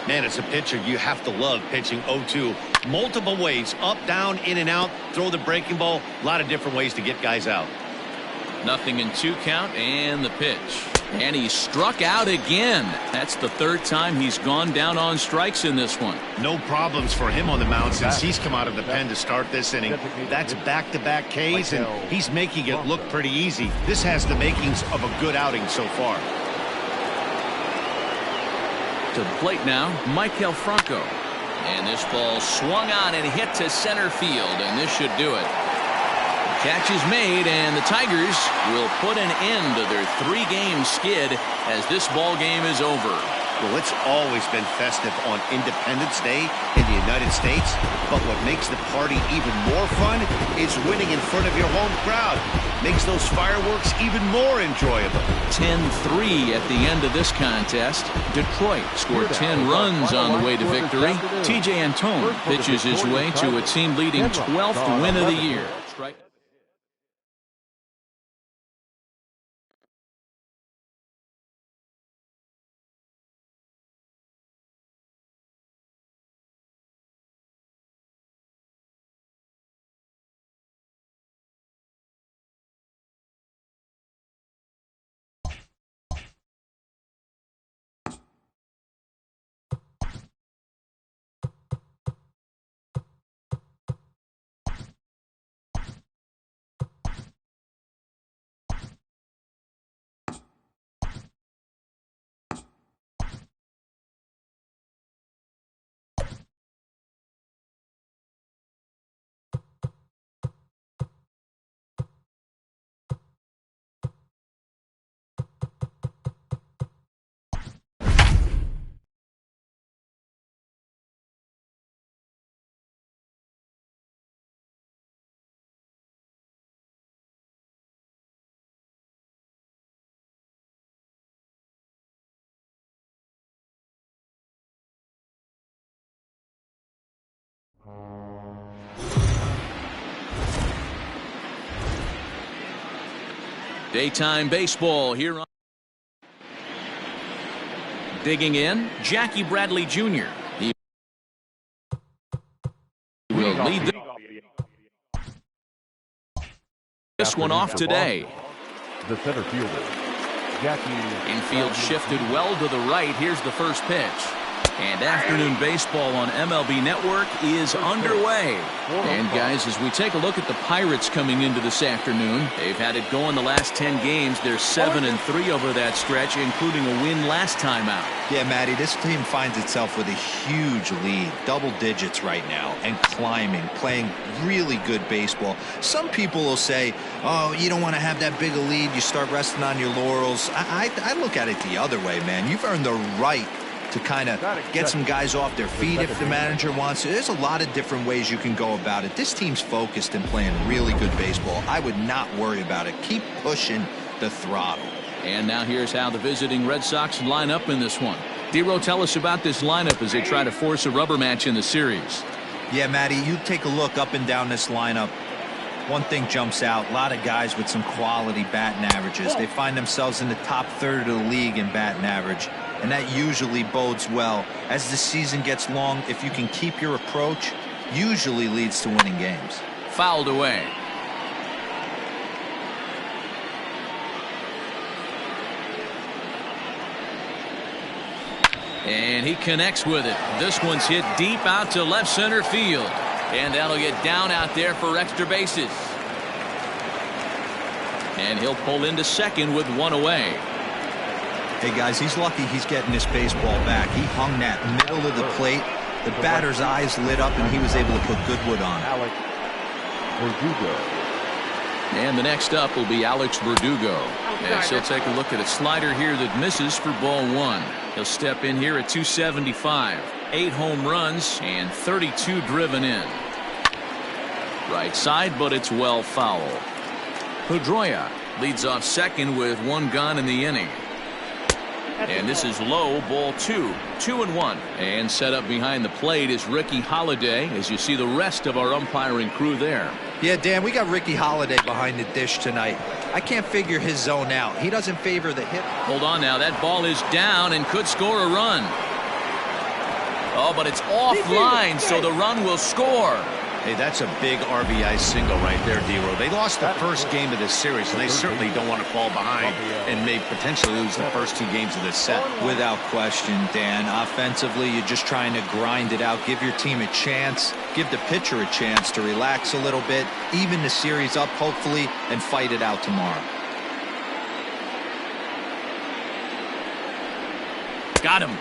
Man, as a pitcher, you have to love pitching 0-2. Multiple ways, up, down, in and out, throw the breaking ball. A lot of different ways to get guys out. 0-2 count, and the pitch. And he struck out again. That's the 3rd time he's gone down on strikes in this one. No problems for him on the mound since he's come out of the pen to start this inning. That's back-to-back Ks, and he's making it look pretty easy. This has the makings of a good outing so far. To the plate now, Michael Franco. And this ball swung on and hit to center field, and this should do it. The catch is made, and the Tigers will put an end to their 3-game skid as this ball game is over. Well, it's always been festive on Independence Day in the United States, but what makes the party even more fun is winning in front of your home crowd. Makes those fireworks even more enjoyable. 10-3 at the end of this contest. Detroit scored 10 runs on the way to victory. TJ Antone pitches his way to a team-leading 12th win of the year. Daytime baseball here on. Digging in, Jackie Bradley Jr. He will lead this one off today. The center fielder, Jackie. Infield shifted well to the right. Here's the first pitch. And afternoon baseball on MLB Network is underway. And guys, as we take a look at the Pirates coming into this afternoon, they've had it going the last 10 games. They're 7-3 over that stretch, including a win last time out. Yeah, Matty, this team finds itself with a huge lead, double digits right now, and climbing, playing really good baseball. Some people will say, oh, you don't want to have that big a lead. You start resting on your laurels. I look at it the other way, man. You've earned the right to kind of get some guys off their feet if the manager wants to. There's a lot of different ways you can go about it. This team's focused and playing really good baseball. I would not worry about it. Keep pushing the throttle. And now here's how the visiting Red Sox line up in this one. D-Ro, tell us about this lineup as they try to force a rubber match in the series. Yeah, Matty, you take a look up and down this lineup. One thing jumps out, a lot of guys with some quality batting averages. They find themselves in the top third of the league in batting average, and that usually bodes well. As the season gets long, if you can keep your approach, usually leads to winning games. Fouled away. And he connects with it. This one's hit deep out to left center field. And that'll get down out there for extra bases. And he'll pull into second with one away. Hey, guys, he's lucky he's getting this baseball back. He hung that middle of the plate. The batter's eyes lit up, and he was able to put good wood on. Verdugo. And the next up will be Alex Verdugo. As he'll take a look at a slider here that misses for ball one. He'll step in here at 275. 8 home runs and 32 driven in. Right side, but it's well foul. Pedroia leads off second with 1 gone in the inning. And this is low, ball 2. 2-1. And set up behind the plate is Ricky Holiday, as you see the rest of our umpiring crew there. Yeah, Dan, we got Ricky Holiday behind the dish tonight. I can't figure his zone out. He doesn't favor the hit. Hold on now. That ball is down and could score a run. Oh, but it's offline, so the run will score. Hey, that's a big RBI single right there, D-Ro. They lost the first game of this series, and they certainly don't want to fall behind and may potentially lose the first 2 games of this set. Without question, Dan. Offensively, you're just trying to grind it out, give your team a chance, give the pitcher a chance to relax a little bit, even the series up, hopefully, and fight it out tomorrow. Got him.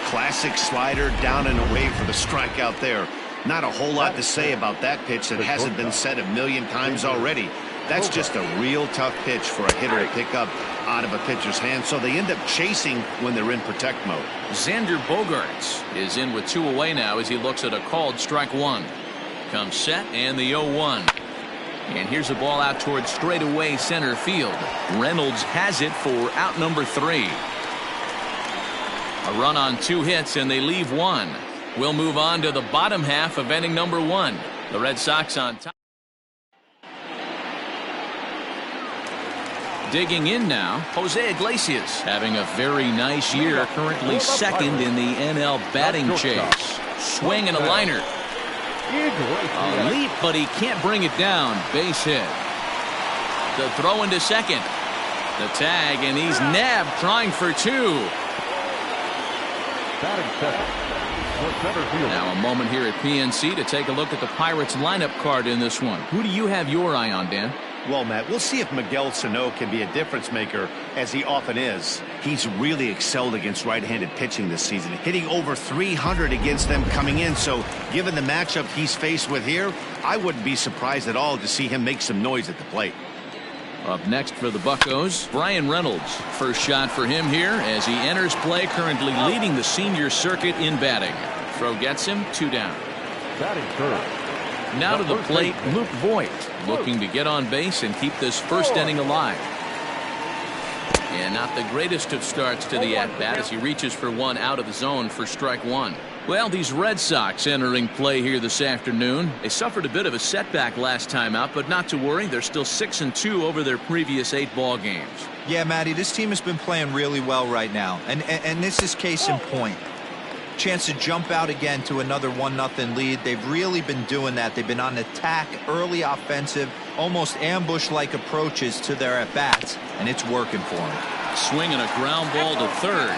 Classic slider down and away for the strikeout there. Not a whole lot to say about that pitch that hasn't been said a million times already. That's just a real tough pitch for a hitter to pick up out of a pitcher's hand, so they end up chasing when they're in protect mode. Xander Bogaerts is in with 2 away now as he looks at a called strike 1. Comes set and the 0-1. And here's a ball out towards straightaway center field. Reynolds has it for out number 3. A run on 2 hits and they leave 1. We'll move on to the bottom half of inning number 1. The Red Sox on top. Digging in now, Jose Iglesias having a very nice year, currently second in the NL batting chase. Swing and a liner. A leap, but he can't bring it down. Base hit. The throw into second. The tag, and he's nabbed trying for 2. Now a moment here at PNC to take a look at the Pirates lineup card in this one. Who do you have your eye on, Dan? Well, Matt, we'll see if Miguel Sano can be a difference maker, as he often is. He's really excelled against right-handed pitching this season, hitting over 300 against them coming in. So given the matchup he's faced with here, I wouldn't be surprised at all to see him make some noise at the plate. Up next for the Buccos, Brian Reynolds. First shot for him here as he enters play, currently leading the senior circuit in batting. Throw gets him, 2 down. Batting third. Now to the plate, Luke Voigt, looking to get on base and keep this first inning alive. And not the greatest of starts to the at-bat as he reaches for one out of the zone for strike one. Well, these Red Sox entering play here this afternoon. They suffered a bit of a setback last time out, but not to worry. They're still 6-2 over their previous 8 ball games. Yeah, Matty, this team has been playing really well right now. And this is case in point. Chance to jump out again to another 1-0 lead. They've really been doing that. They've been on attack, early offensive, almost ambush-like approaches to their at-bats, and it's working for them. Swinging a ground ball to third,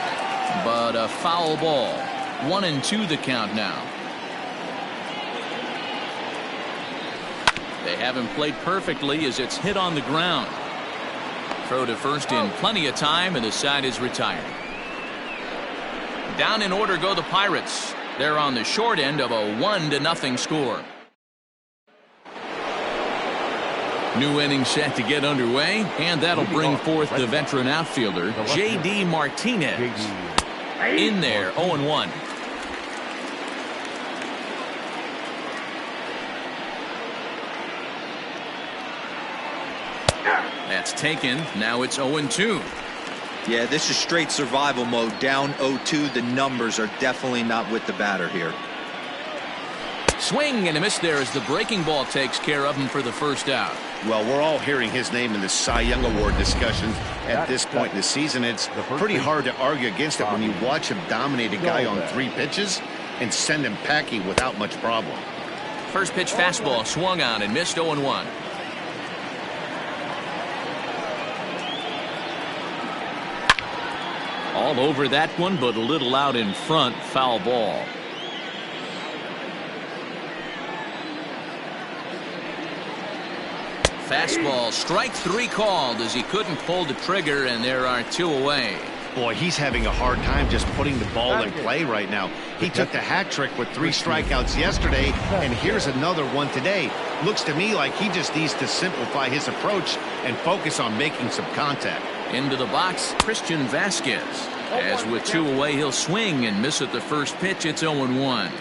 but a foul ball. 1-2 the count now. They haven't played perfectly as it's hit on the ground. Throw to first in plenty of time, and the side is retired. Down in order go the Pirates. They're on the short end of a 1-0 score. New inning set to get underway, and that'll bring forth the veteran outfielder, J.D. Martinez. In there, 0-1. That's taken. Now it's 0-2. Yeah, this is straight survival mode. Down 0-2. The numbers are definitely not with the batter here. Swing and a miss there as the breaking ball takes care of him for the first out. Well, we're all hearing his name in the Cy Young Award discussions at this point in the season. It's pretty hard to argue against it when you watch him dominate a guy on 3 pitches and send him packing without much problem. First pitch fastball swung on and missed. 0-1. All over that one, but a little out in front. Foul ball. Fastball, strike 3 called as he couldn't pull the trigger, and there are 2 away. Boy, he's having a hard time just putting the ball in play right now. He took the hat trick with 3 strikeouts yesterday, and here's another one today. Looks to me like he just needs to simplify his approach and focus on making some contact. Into the box, Christian Vasquez. As with 2 away, he'll swing and miss at the first pitch. It's 0-1.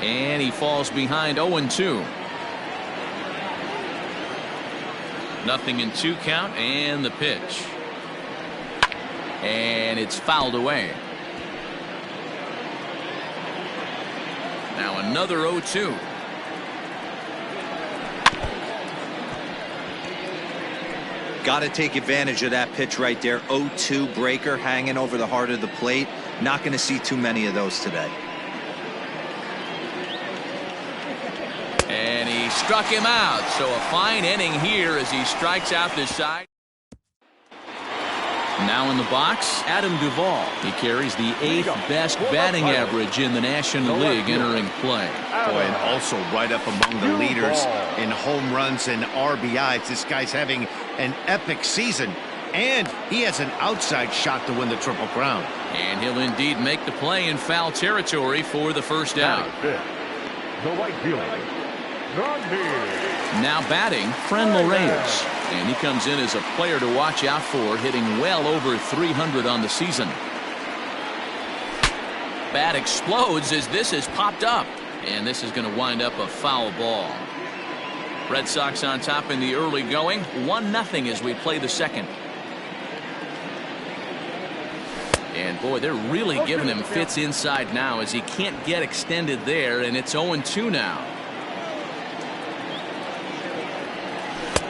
And he falls behind. 0-2. 0-2 count, and the pitch. And it's fouled away. Now another 0-2. Got to take advantage of that pitch right there. 0-2 breaker hanging over the heart of the plate. Not going to see too many of those today. And he struck him out. So a fine inning here as he strikes out this side. Now in the box, Adam Duvall. He carries the 8th best batting average in the National League entering play. Boy, and also right up among the leaders in home runs and RBIs. This guy's having an epic season, and he has an outside shot to win the Triple Crown. And he'll indeed make the play in foul territory for the first out. The right fielder, Now batting, Fran Reyes. And he comes in as a player to watch out for, hitting well over 300 on the season. Bat explodes as this is popped up. And this is going to wind up a foul ball. Red Sox on top in the early going. 1-0 as we play the second. And boy, they're really giving him fits inside now as he can't get extended there, and it's 0-2 now.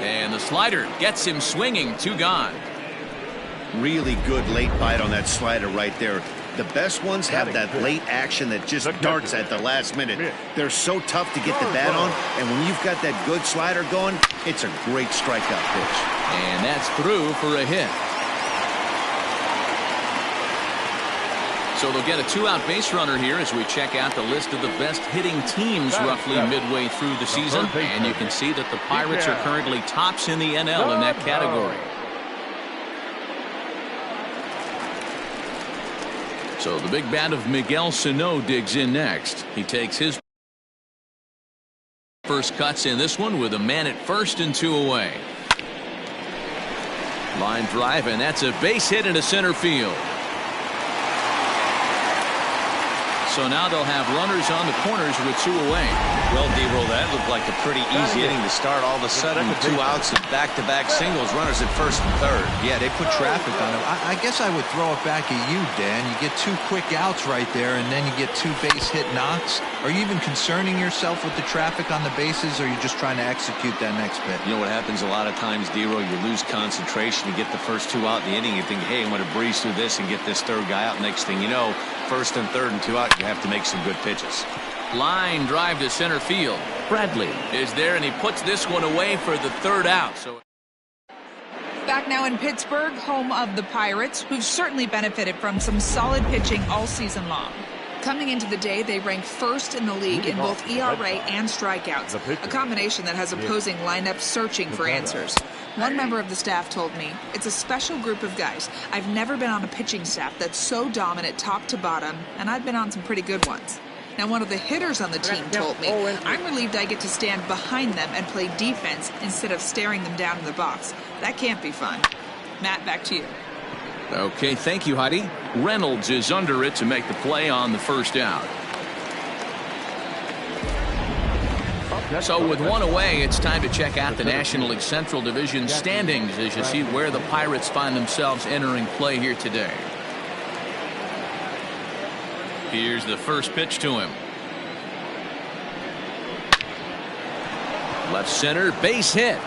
And the slider gets him swinging. 2 gone. Really good late bite on that slider right there. The best ones have that late action that just darts at the last minute. They're so tough to get the bat on, and when you've got that good slider going, it's a great strikeout pitch. And that's through for a hit. So they'll get a 2-out base runner here as we check out the list of the best hitting teams roughly midway through the season. And you can see that the Pirates are currently tops in the NL in that category. So the big bat of Miguel Sano digs in next. He takes his first cuts in this one with a man at first and 2 away. Line drive, and that's a base hit into center field. So now they'll have runners on the corners with 2 away. Well, D-Roll, that looked like a pretty easy inning to start. All of a sudden, 2 outs and back-to-back singles, runners at first and third. Yeah, they put traffic on him. I guess I would throw it back at you, Dan. You get 2 quick outs right there, and then you get 2 base hit knocks. Are you even concerning yourself with the traffic on the bases, or are you just trying to execute that next pitch? You know what happens a lot of times, D-Roll? You lose concentration. You get the first 2 out in the inning. You think, hey, I'm going to breeze through this and get this 3rd guy out. Next thing you know, first and 3rd and 2 out, you have to make some good pitches. Line drive to center field. Bradley is there, and he puts this one away for the 3rd out. So Back now in Pittsburgh, home of the Pirates, who've certainly benefited from some solid pitching all season long. Coming into the day, they rank 1st in the league in both ERA and strikeouts, a combination that has opposing lineups searching for answers. One member of the staff told me, it's a special group of guys. I've never been on a pitching staff that's so dominant top to bottom, and I've been on some pretty good ones. Now, one of the hitters on the team told me, I'm relieved I get to stand behind them and play defense instead of staring them down in the box. That can't be fun. Matt, back to you. Okay, thank you, Heidi. Reynolds is under it to make the play on the 1st out. So with 1 away, it's time to check out the National League Central Division standings as you see where the Pirates find themselves entering play here today. Here's the first pitch to him. Left center, base hit.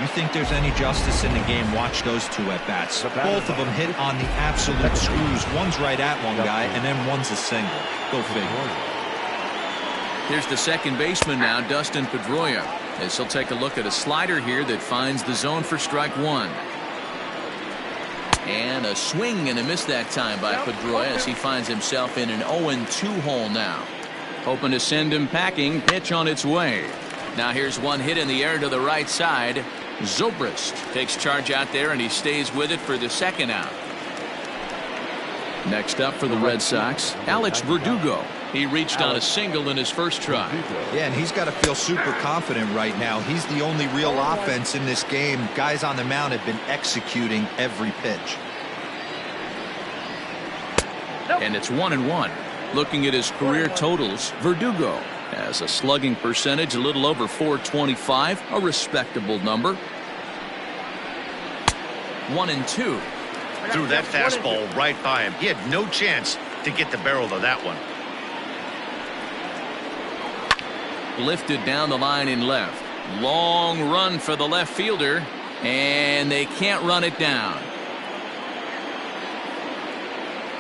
You think there's any justice in the game? Watch those 2 at-bats. Both of them hit on the absolute screws. One's right at one guy, and then one's a single. Go figure. Here's the second baseman now, Dustin Pedroia, as he'll take a look at a slider here that finds the zone for strike 1. And a swing and a miss that time by Pedroia as he finds himself in an 0-2 hole now. Hoping to send him packing. Pitch on its way. Now here's one hit in the air to the right side. Zobrist takes charge out there, and he stays with it for the 2nd out. Next up for the Red Sox, Alex Verdugo. He reached on a single in his first try. Yeah, and he's got to feel super confident right now. He's the only real offense in this game. Guys on the mound have been executing every pitch. And it's 1-1. Looking at his career totals, Verdugo has a slugging percentage a little over .425, a respectable number. 1-2. Threw that fastball right by him. He had no chance to get the barrel of that one. Lifted down the line in left. Long run for the left fielder, and they can't run it down.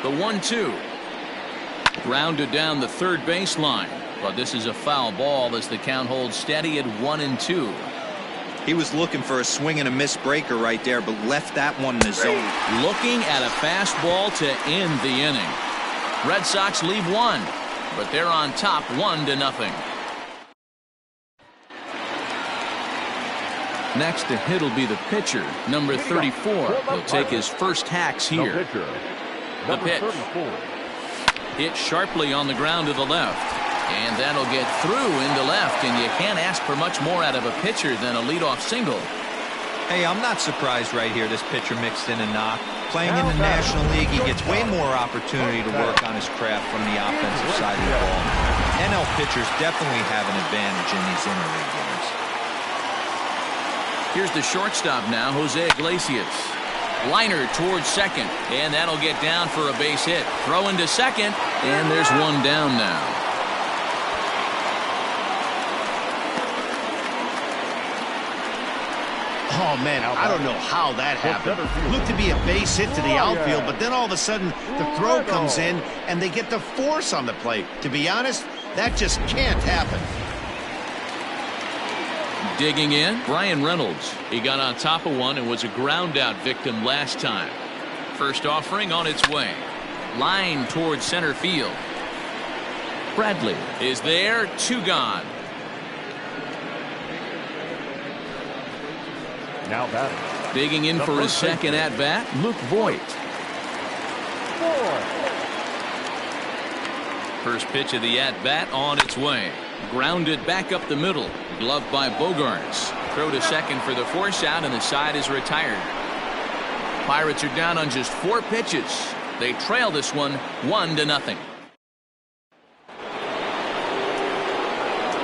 The 1-2. Grounded down the 3rd baseline, but this is a foul ball as the count holds steady at 1-2. He was looking for a swing and a miss breaker right there, but left that one in the zone. Looking at a fastball to end the inning. Red Sox leave 1, but they're on top 1-0. Next to hit will be the pitcher, number 34. He'll take his first hacks here. The pitch. Hit sharply on the ground to the left. And that'll get through into left, and you can't ask for much more out of a pitcher than a leadoff single. Hey, I'm not surprised right here this pitcher mixed in a knock. Playing in the National League, he gets way more opportunity to work on his craft from the offensive side of the ball. NL pitchers definitely have an advantage in these interleague games. Here's the shortstop now, Jose Iglesias. Liner towards second, and that'll get down for a base hit. Throw into second, and there's one down now. Oh, man, I don't know how that happened. Looked to be a base hit to the outfield, but then all of a sudden the throw comes in, and they get the force on the plate. To be honest, that just can't happen. Digging in, Brian Reynolds. He got on top of one and was a ground out victim last time. First offering on its way. Line towards center field. Bradley is there, 2 gone. Now batting. Digging in for his second at bat, Luke Voigt. First pitch of the at bat on its way. Grounded back up the middle. Gloved by Bogarts. Throw to second for the force out, and the side is retired. Pirates are down on just 4 pitches. They trail this one 1-0.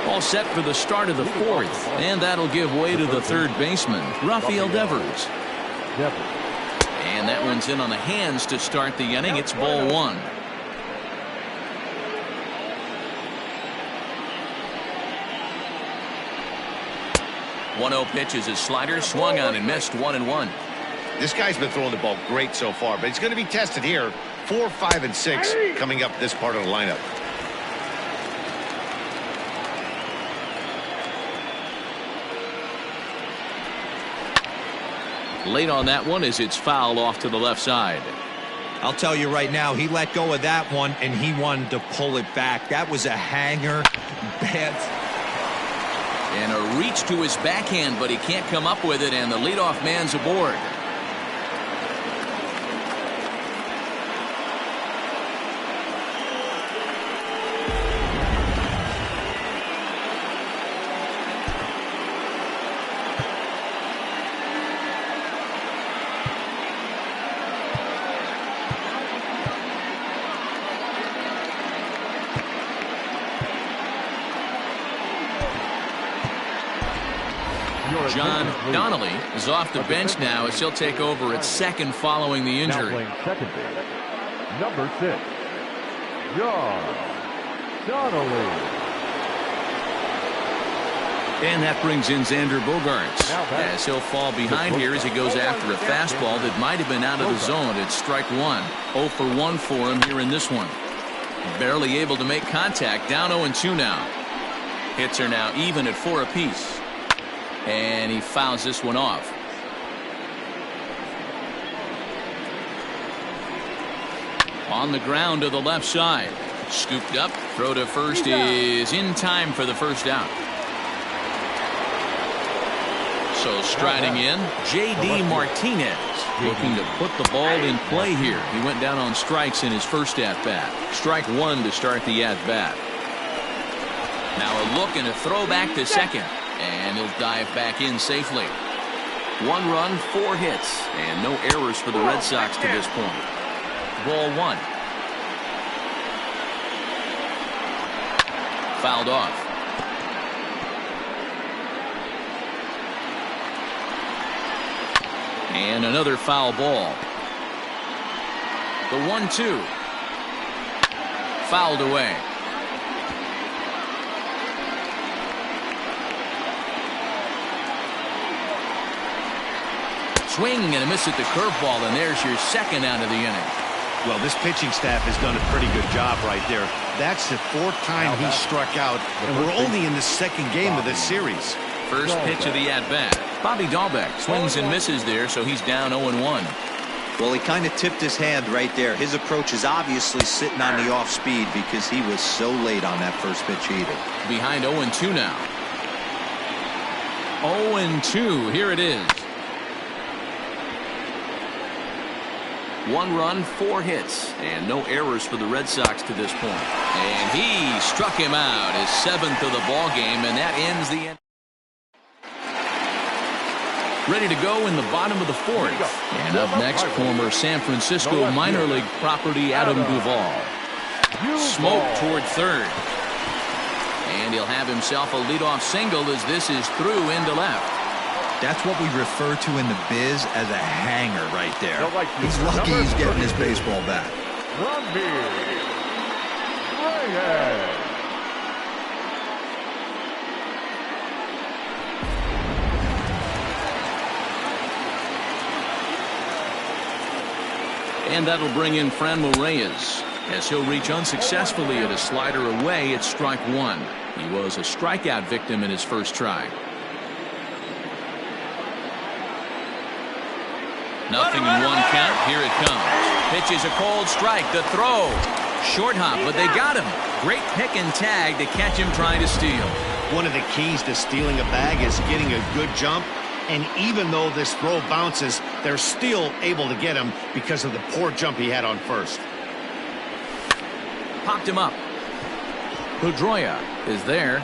All set for the start of the 4th, and that'll give way to the third baseman, Rafael Devers. And that one's in on the hands to start the inning. It's ball 1. 1-0 pitch is his slider, swung on and missed, 1-1. This guy's been throwing the ball great so far, but he's going to be tested here. 4, 5, and 6 coming up this part of the lineup. Late on that one as it's fouled off to the left side. I'll tell you right now, he let go of that one and he wanted to pull it back. That was a hanger. Bad. And a reach to his backhand, but he can't come up with it, and the leadoff man's aboard. John Donnelly is off the bench now as he'll take over at second following the injury. Second base, number 6, John Donnelly. And that brings in Xander Bogaerts as he'll fall behind here as he goes after a fastball that might have been out of the zone. It's strike 1. 0 for 1 for him here in this one. Barely able to make contact. Down 0-2 now. Hits are now even at 4 apiece. And he fouls this one off. On the ground to the left side. Scooped up. Throw to first is in time for the first out. So striding in, J.D. Martinez looking to put the ball in play here. He went down on strikes in his first at-bat. Strike 1 to start the at-bat. Now a look and a throw back to second. And he'll dive back in safely. 1 run, 4 hits, and no errors for the Red Sox to this point. Ball 1. Fouled off. And another foul ball. The 1-2. Fouled away. Swing and a miss at the curveball, and there's your second out of the inning. Well, this pitching staff has done a pretty good job right there. That's the 4th time he struck out, and we're only in the 2nd game of this series. First pitch of the at-bat. Bobby Dahlbeck swings and misses there, so he's down 0-1. Well, he kind of tipped his hand right there. His approach is obviously sitting on the off speed because he was so late on that first pitch either. Behind 0-2 now. 0-2. Here it is. 1 run, 4 hits, and no errors for the Red Sox to this point. And he struck him out, his 7th of the ball game, and that ends the end. Ready to go in the bottom of the 4th. And up next, former San Francisco minor league property Adam Duvall. Smoke toward third. And he'll have himself a leadoff single as this is through into left. That's what we refer to in the biz as a hanger right there. He's lucky he's getting his baseball back. And that'll bring in Franmil Reyes as he'll reach unsuccessfully at a slider away at strike 1. He was a strikeout victim in his first try. Nothing in 1 count. Here it comes. Pitch is a cold strike. The throw. Short hop, but they got him. Great pick and tag to catch him trying to steal. One of the keys to stealing a bag is getting a good jump. And even though this throw bounces, they're still able to get him because of the poor jump he had on first. Popped him up. Pedroia is there.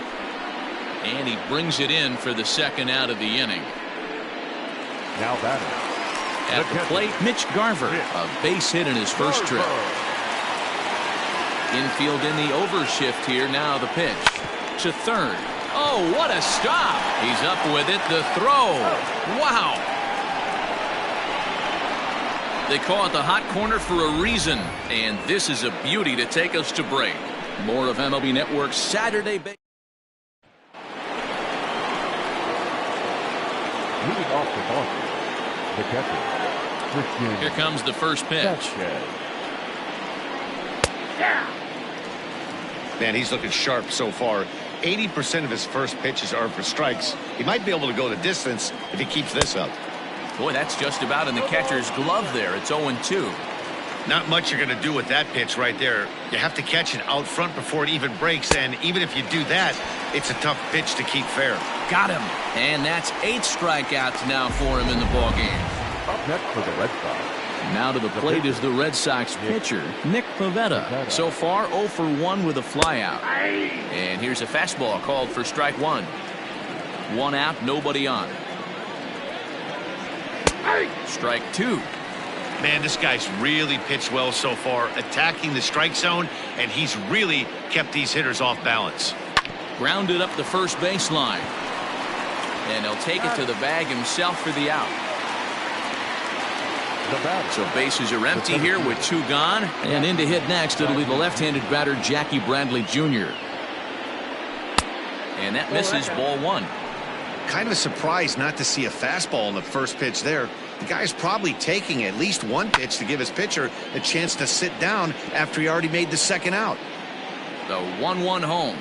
And he brings it in for the second out of the inning. Now batting, At the plate, Mitch Garver, a base hit in his first trip. Infield in the overshift here. Now the pitch to third. Oh, what a stop. He's up with it. The throw. Wow. They call it the hot corner for a reason. And this is a beauty to take us to break. More of MLB Network's Saturday Baseball. Leading off the Boston, the catcher. Here comes the first pitch. Man, he's looking sharp so far. 80% of his first pitches are for strikes. He might be able to go the distance if he keeps this up. Boy, that's just about in the catcher's glove there. It's 0-2. Not much you're going to do with that pitch right there. You have to catch it out front before it even breaks, and even if you do that, it's a tough pitch to keep fair. Got him. And that's 8 strikeouts now for him in the ballgame. Up next for the Red Sox. Now to the plate is the Red Sox pitcher, Nick Pivetta. So far, 0 for 1 with a flyout. And here's a fastball called for strike 1. 1 out, nobody on. Strike 2. Man, this guy's really pitched well so far, attacking the strike zone, and he's really kept these hitters off balance. Grounded up the first baseline. And he'll take it to the bag himself for the out. So bases are empty here with 2 gone. And in to hit next, it'll be the left-handed batter, Jackie Bradley Jr. And that misses ball 1. Kind of surprised not to see a fastball in the first pitch there. The guy's probably taking at least 1 pitch to give his pitcher a chance to sit down after he already made the second out. The 1-1 home.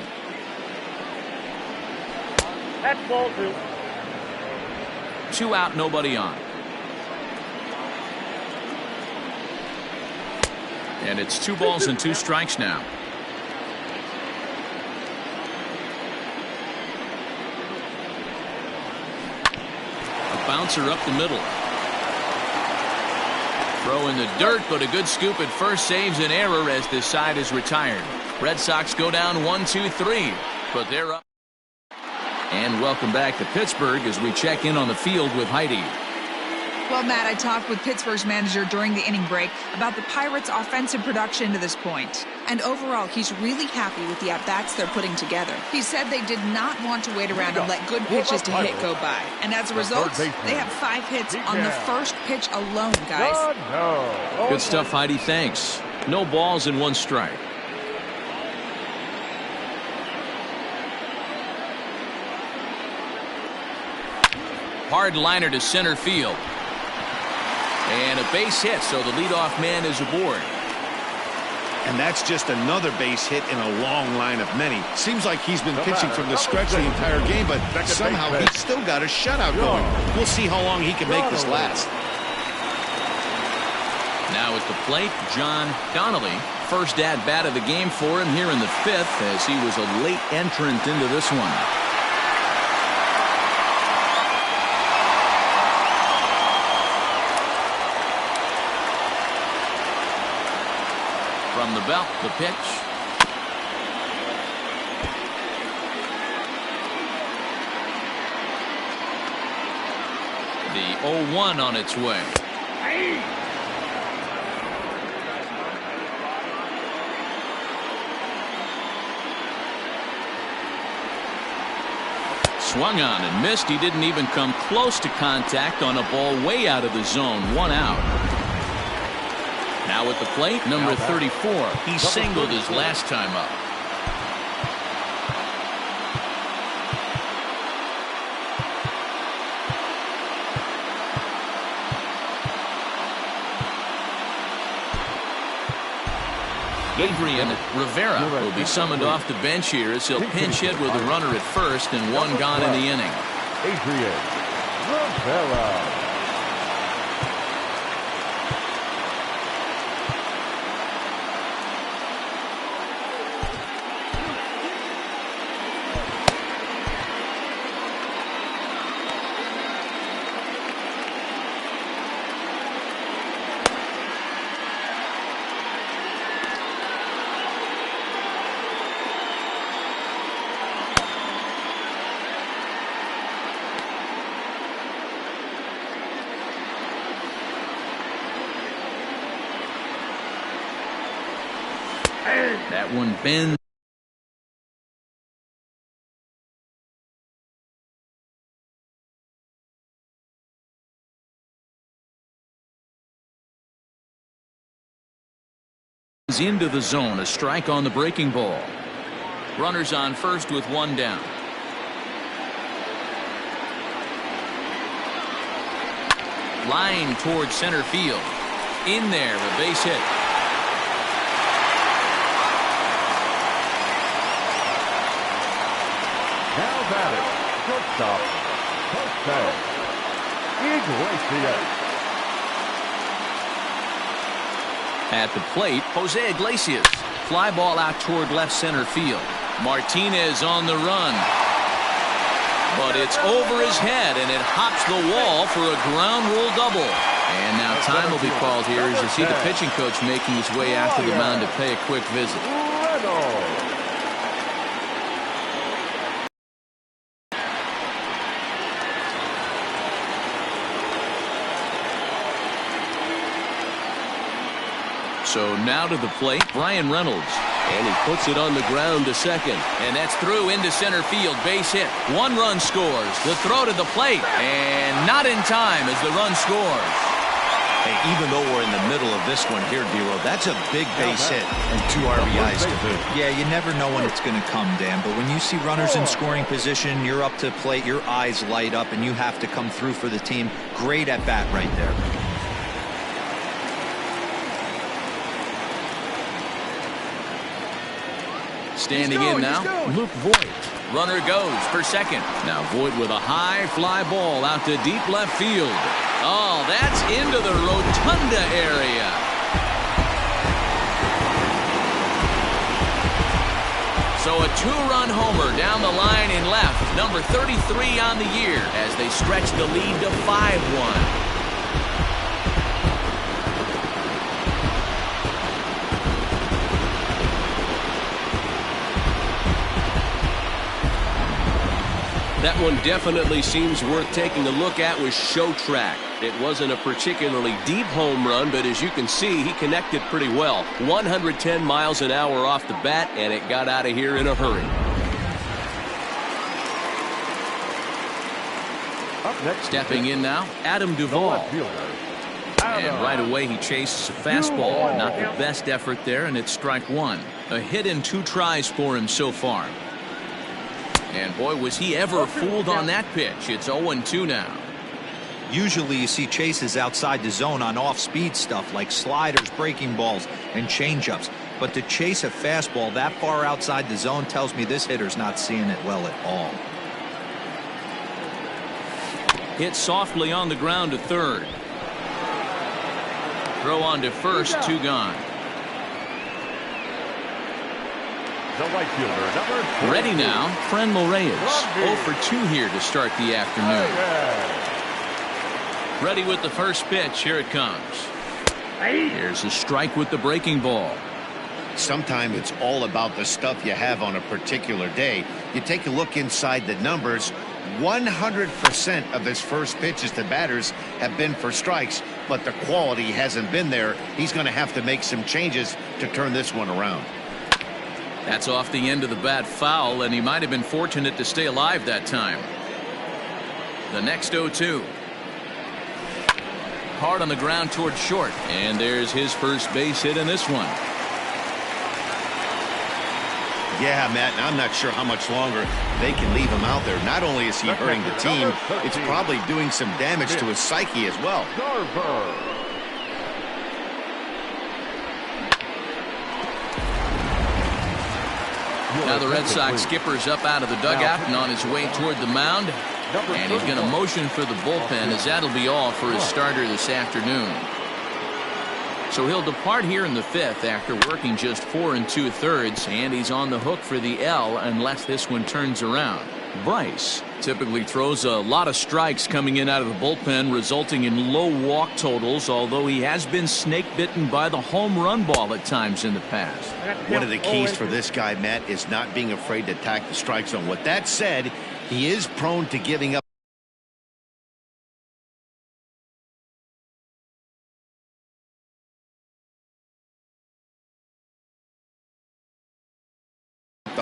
That's ball 2. 2 out, nobody on. And it's 2 balls and 2 strikes now. A bouncer up the middle. Throw in the dirt, but a good scoop at first saves an error as this side is retired. Red Sox go down 1-2-3, but they're up. And welcome back to Pittsburgh as we check in on the field with Heidi. Well, Matt, I talked with Pittsburgh's manager during the inning break about the Pirates' offensive production to this point. And overall, he's really happy with the at-bats they're putting together. He said they did not want to wait around and let good pitches to hit go by. And as a result, they have 5 hits on the first pitch alone, guys. Good stuff, Heidi. Thanks. No balls and 1 strike. Hard liner to center field. And a base hit, so the leadoff man is aboard. And that's just another base hit in a long line of many. Seems like he's been pitching from the stretch the entire game, but somehow he's still got a shutout going. We'll see how long he can make this last. Now at the plate, John Donnelly. First at-bat of the game for him here in the 5th, as he was a late entrant into this one. From the belt, the pitch. The 0-1 on its way. Swung on and missed. He didn't even come close to contact on a ball way out of the zone. 1 out. Now at the plate, number 34. He singled his last time up. Adrian Rivera will be summoned off the bench here as he'll pinch hit with a runner at first and 1 gone in the inning. Adrian Rivera. That one bends into the zone. A strike on the breaking ball. Runners on first with one down. Line towards center field. In there, a base hit. Now batting, shortstop, Vasquez. Iglesias. At the plate, Jose Iglesias. Fly ball out toward left center field. Martinez on the run. But it's over his head, and it hops the wall for a ground rule double. And now time will be called here as you see the pitching coach making his way out to the mound to pay a quick visit. Reynolds. So now to the plate, Brian Reynolds. And he puts it on the ground to second. And that's through into center field. Base hit. One run scores. The throw to the plate. And not in time as the run scores. Hey, even though we're in the middle of this one here, D-Roll, that's a big base hit and 2 RBIs to boot. Yeah, you never know when it's going to come, Dan. But when you see runners in scoring position, you're up to the plate, your eyes light up, and you have to come through for the team. Great at bat right there. Standing in now, Luke Voigt. Runner goes for second. Now Voigt with a high fly ball out to deep left field. Oh, that's into the rotunda area. So a 2-run homer down the line in left. Number 33 on the year as they stretch the lead to 5-1. That one definitely seems worth taking a look at with Show Track. It wasn't a particularly deep home run, but as you can see, he connected pretty well. 110 miles an hour off the bat, and it got out of here in a hurry. Up next, stepping in now, Adam Duvall. And right away he chases a fastball. Not the best effort there, and it's strike one. A hit in 2 tries for him so far. And boy, was he ever fooled on that pitch. It's 0-2 now. Usually you see chases outside the zone on off-speed stuff like sliders, breaking balls, and changeups. But to chase a fastball that far outside the zone tells me this hitter's not seeing it well at all. Hit softly on the ground to third. Throw on to first, 2 gone. The right fielder, number 20. Ready now, Franmil Reyes. 0 for 2 here to start the afternoon. Ready with the first pitch. Here it comes. Here's a strike with the breaking ball. Sometimes it's all about the stuff you have on a particular day. You take a look inside the numbers. 100% of his first pitches to batters have been for strikes, but the quality hasn't been there. He's going to have to make some changes to turn this one around. That's off the end of the bat foul, and he might have been fortunate to stay alive that time. The next 0-2. Hard on the ground towards short, and there's his first base hit in this one. Yeah, Matt, and I'm not sure how much longer they can leave him out there. Not only is he hurting the team, it's probably doing some damage to his psyche as well. Now the Red Sox skipper's up out of the dugout and on his way toward the mound. And he's going to motion for the bullpen as that'll be all for his starter this afternoon. So he'll depart here in the 5th after working just 4 2/3, and he's on the hook for the L unless this one turns around. Bryce typically throws a lot of strikes coming in out of the bullpen, resulting in low walk totals, although he has been snake bitten by the home run ball at times in the past. One of the keys for this guy, Matt, is not being afraid to attack the strike zone. With that said, he is prone to giving up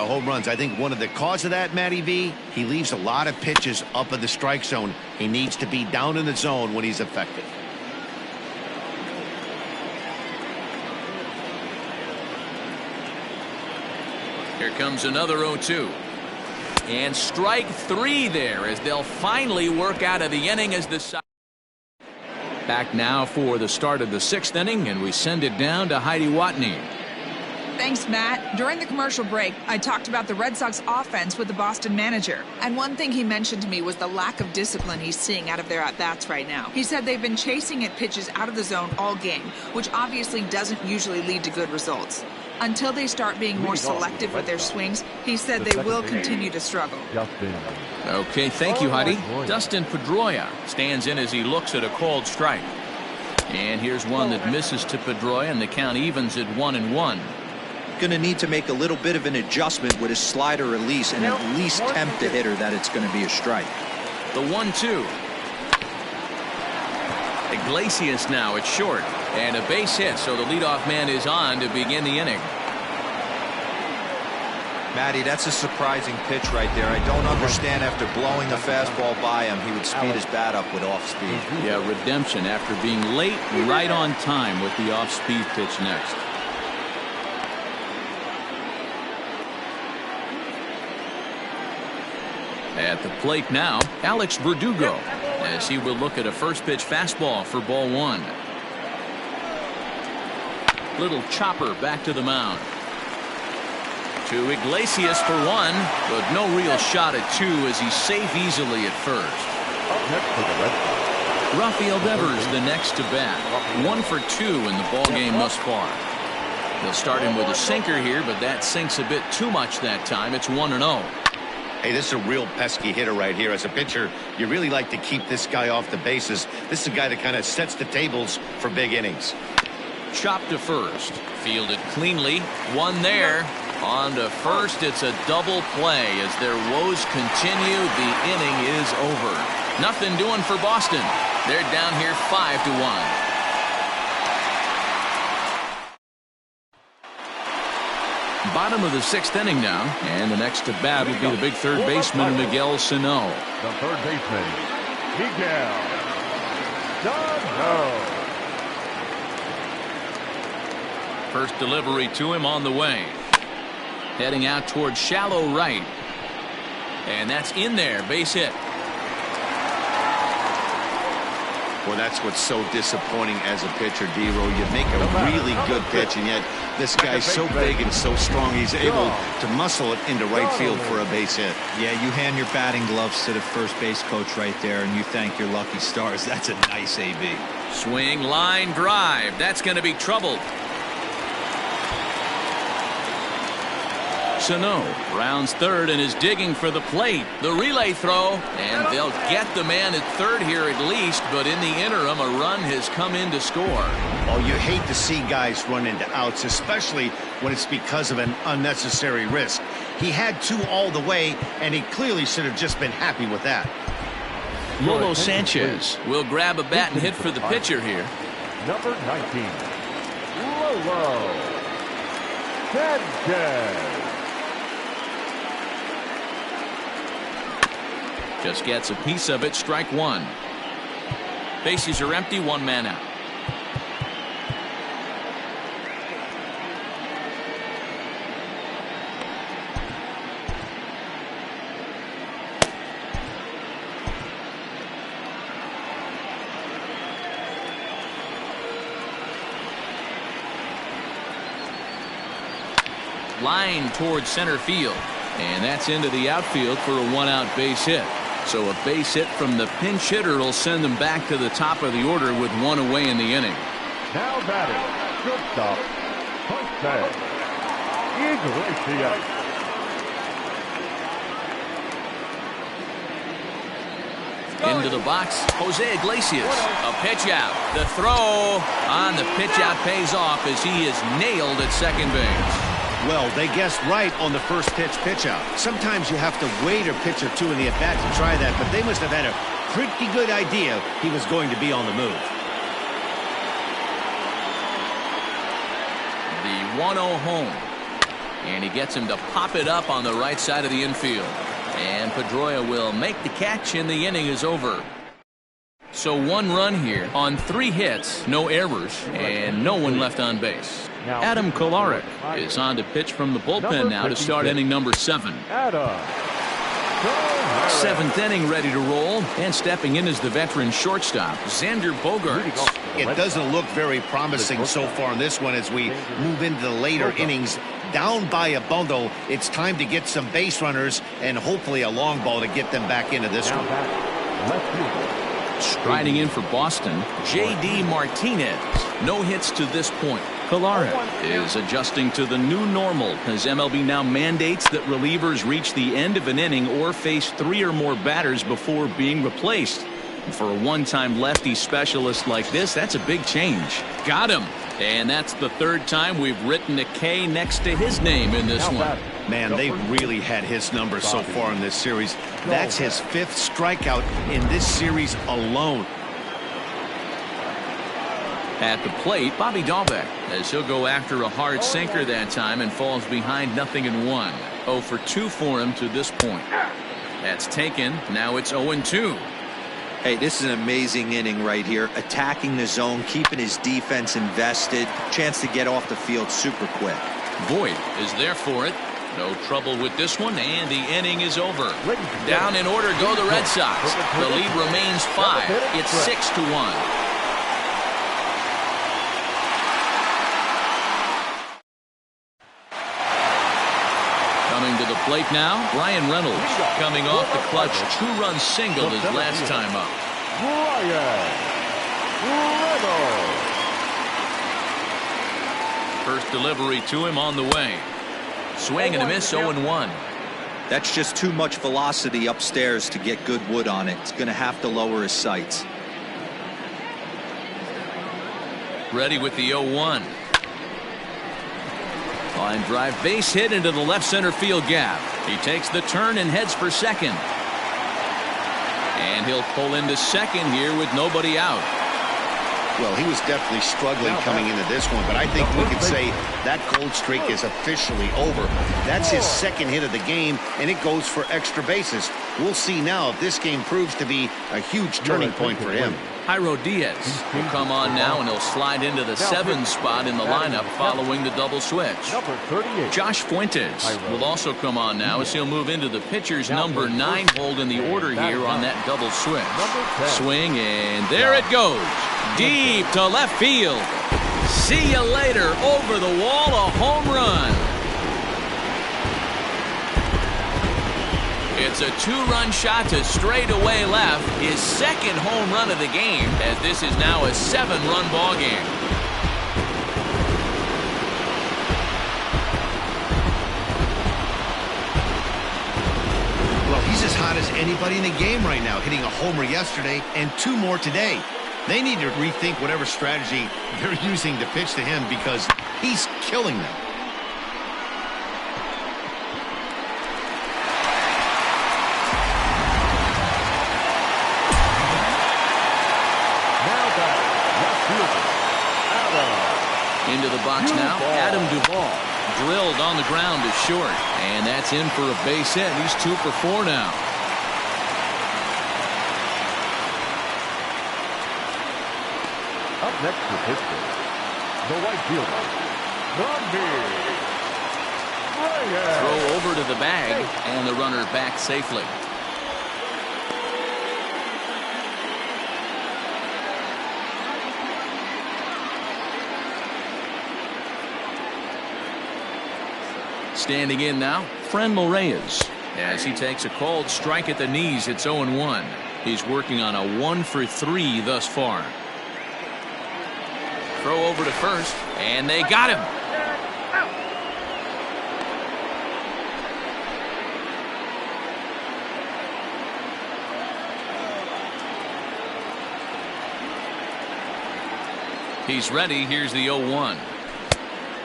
of home runs. I think one of the cause of that, Matty V, he leaves a lot of pitches up in the strike zone. He needs to be down in the zone when he's effective. Here comes another 0-2. And strike 3 there as they'll finally work out of the inning as the back now for the start of the 6th inning, and we send it down to Heidi Watney. Thanks, Matt. During the commercial break, I talked about the Red Sox offense with the Boston manager. And one thing he mentioned to me was the lack of discipline he's seeing out of their at-bats right now. He said they've been chasing at pitches out of the zone all game, which obviously doesn't usually lead to good results. Until they start being more selective with their swings, he said they will continue to struggle. Okay, thank you, Heidi. Dustin Pedroia stands in as he looks at a called strike. And here's one that misses to Pedroia, and the count evens at 1-1. Going to need to make a little bit of an adjustment with his slider release and at least tempt the hitter that it's going to be a strike. The 1-2. Iglesias now at short, and a base hit, so the leadoff man is on to begin the inning. Matty, that's a surprising pitch right there. I don't understand, after blowing a fastball by him, he would speed his bat up with off speed. Yeah, redemption after being late, right on time with the off speed pitch next. At the plate now, Alex Verdugo, as he will look at a first pitch fastball for ball 1. Little chopper back to the mound. To Iglesias for 1, but no real shot at 2 as he's safe easily at first. Rafael Devers the next to bat. 1 for 2 in the ball game thus far. They'll start him with a sinker here, but that sinks a bit too much that time. It's 1-0. Hey, this is a real pesky hitter right here. As a pitcher, you really like to keep this guy off the bases. This is a guy that kind of sets the tables for big innings. Chopped to first. Fielded cleanly. 1 there. On to first. It's a double play. As their woes continue, the inning is over. Nothing doing for Boston. They're down here 5-1. Bottom of the 6th inning now, and the next to bat will be the big third baseman, Miguel Sano. The third baseman, Miguel Sano. First delivery to him on the way. Heading out towards shallow right. And that's in there, base hit. Well, that's what's so disappointing as a pitcher, D-Row. You make a really good pitch, and yet this guy's so big and so strong, he's able to muscle it into right field for a base hit. Yeah, you hand your batting gloves to the first base coach right there, and you thank your lucky stars. That's a nice AB. Swing, line, drive. That's going to be trouble. Sano rounds third and is digging for the plate. The relay throw, and they'll get the man at third here at least, but in the interim, a run has come in to score. Oh, you hate to see guys run into outs, especially when it's because of an unnecessary risk. He had 2 all the way, and he clearly should have just been happy with that. Lolo Sanchez will grab a bat and hit for the pitcher here. Number 19, Lolo Sanchez. Just gets a piece of it, strike 1. Bases are empty, 1 man out. Line towards center field, and that's into the outfield for a 1-out base hit. So a base hit from the pinch hitter will send them back to the top of the order with 1 away in the inning. Now batting, shortstop, Jose Iglesias. Into the box, Jose Iglesias. A pitch out. The throw on the pitch out pays off as he is nailed at second base. Well, they guessed right on the first pitch out. Sometimes you have to wait a pitch or 2 in the at-bat to try that, but they must have had a pretty good idea he was going to be on the move. The 1-0 home. And he gets him to pop it up on the right side of the infield. And Pedroia will make the catch, and the inning is over. So 1 run here on 3 hits, no errors, and no one left on base. Adam Kolarek is on to pitch from the bullpen now to start inning number 7. 7th inning ready to roll, and stepping in is the veteran shortstop, Xander Bogaerts. It doesn't look very promising so far in this one as we move into the later innings. Down by a bundle, it's time to get some base runners and hopefully a long ball to get them back into this one. Striding in for Boston, J.D. Martinez. No hits to this point. Kolarek is adjusting to the new normal as MLB now mandates that relievers reach the end of an inning or face 3 or more batters before being replaced. For a one-time lefty specialist like this, that's a big change. Got him. And that's the 3rd time we've written a K next to his name in this one. Man, they've really had his number so far in this series. That's his 5th strikeout in this series alone. At the plate, Bobby Dahlbeck, as he'll go after a hard sinker that time and falls behind 0-1. 0 for 2 for him to this point. That's taken. Now it's 0-2. Hey, this is an amazing inning right here. Attacking the zone, keeping his defense invested. Chance to get off the field super quick. Voit is there for it. No trouble with this one, and the inning is over. Down in order go the Red Sox. The lead remains 5. It's 6-1. Coming to the plate now, Ryan Reynolds, coming off the clutch 2-run single his last time up. First delivery to him on the way. Swing and a miss, 0-1. That's just too much velocity upstairs to get good wood on it. It's going to have to lower his sights. Ready with the 0-1. Line drive base hit into the left center field gap. He takes the turn and heads for second. And he'll pull into second here with nobody out. Well, he was definitely struggling coming into this one, but I think we could say that cold streak is officially over. That's his 2nd hit of the game, and it goes for extra bases. We'll see now if this game proves to be a huge turning point for him. Jairo Diaz will come on now, and he'll slide into the 7 spot in the lineup following the double switch. Josh Fuentes will also come on now as he'll move into the pitcher's number 9 hold in the order here on that double switch. Swing, and there it goes. Deep to left field. See you later. Over the wall, a home run. It's a 2-run shot to straightaway left. His 2nd home run of the game, as this is now a 7-run ball game. Well, he's as hot as anybody in the game right now, hitting a homer yesterday and 2 more today. They need to rethink whatever strategy they're using to pitch to him because he's killing them. Into the box now, Adam Duvall. Drilled on the ground to short. And that's in for a base hit. He's 2 for 4 now. Up next to Pittsburgh, the right fielder, Throw over to the bag, and the runner back safely. Standing in now, Franmil Reyes. As he takes a called strike at the knees, it's 0-1. He's working on a 1 for 3 thus far. Throw over to first, and they got him. He's ready. Here's the 0-1.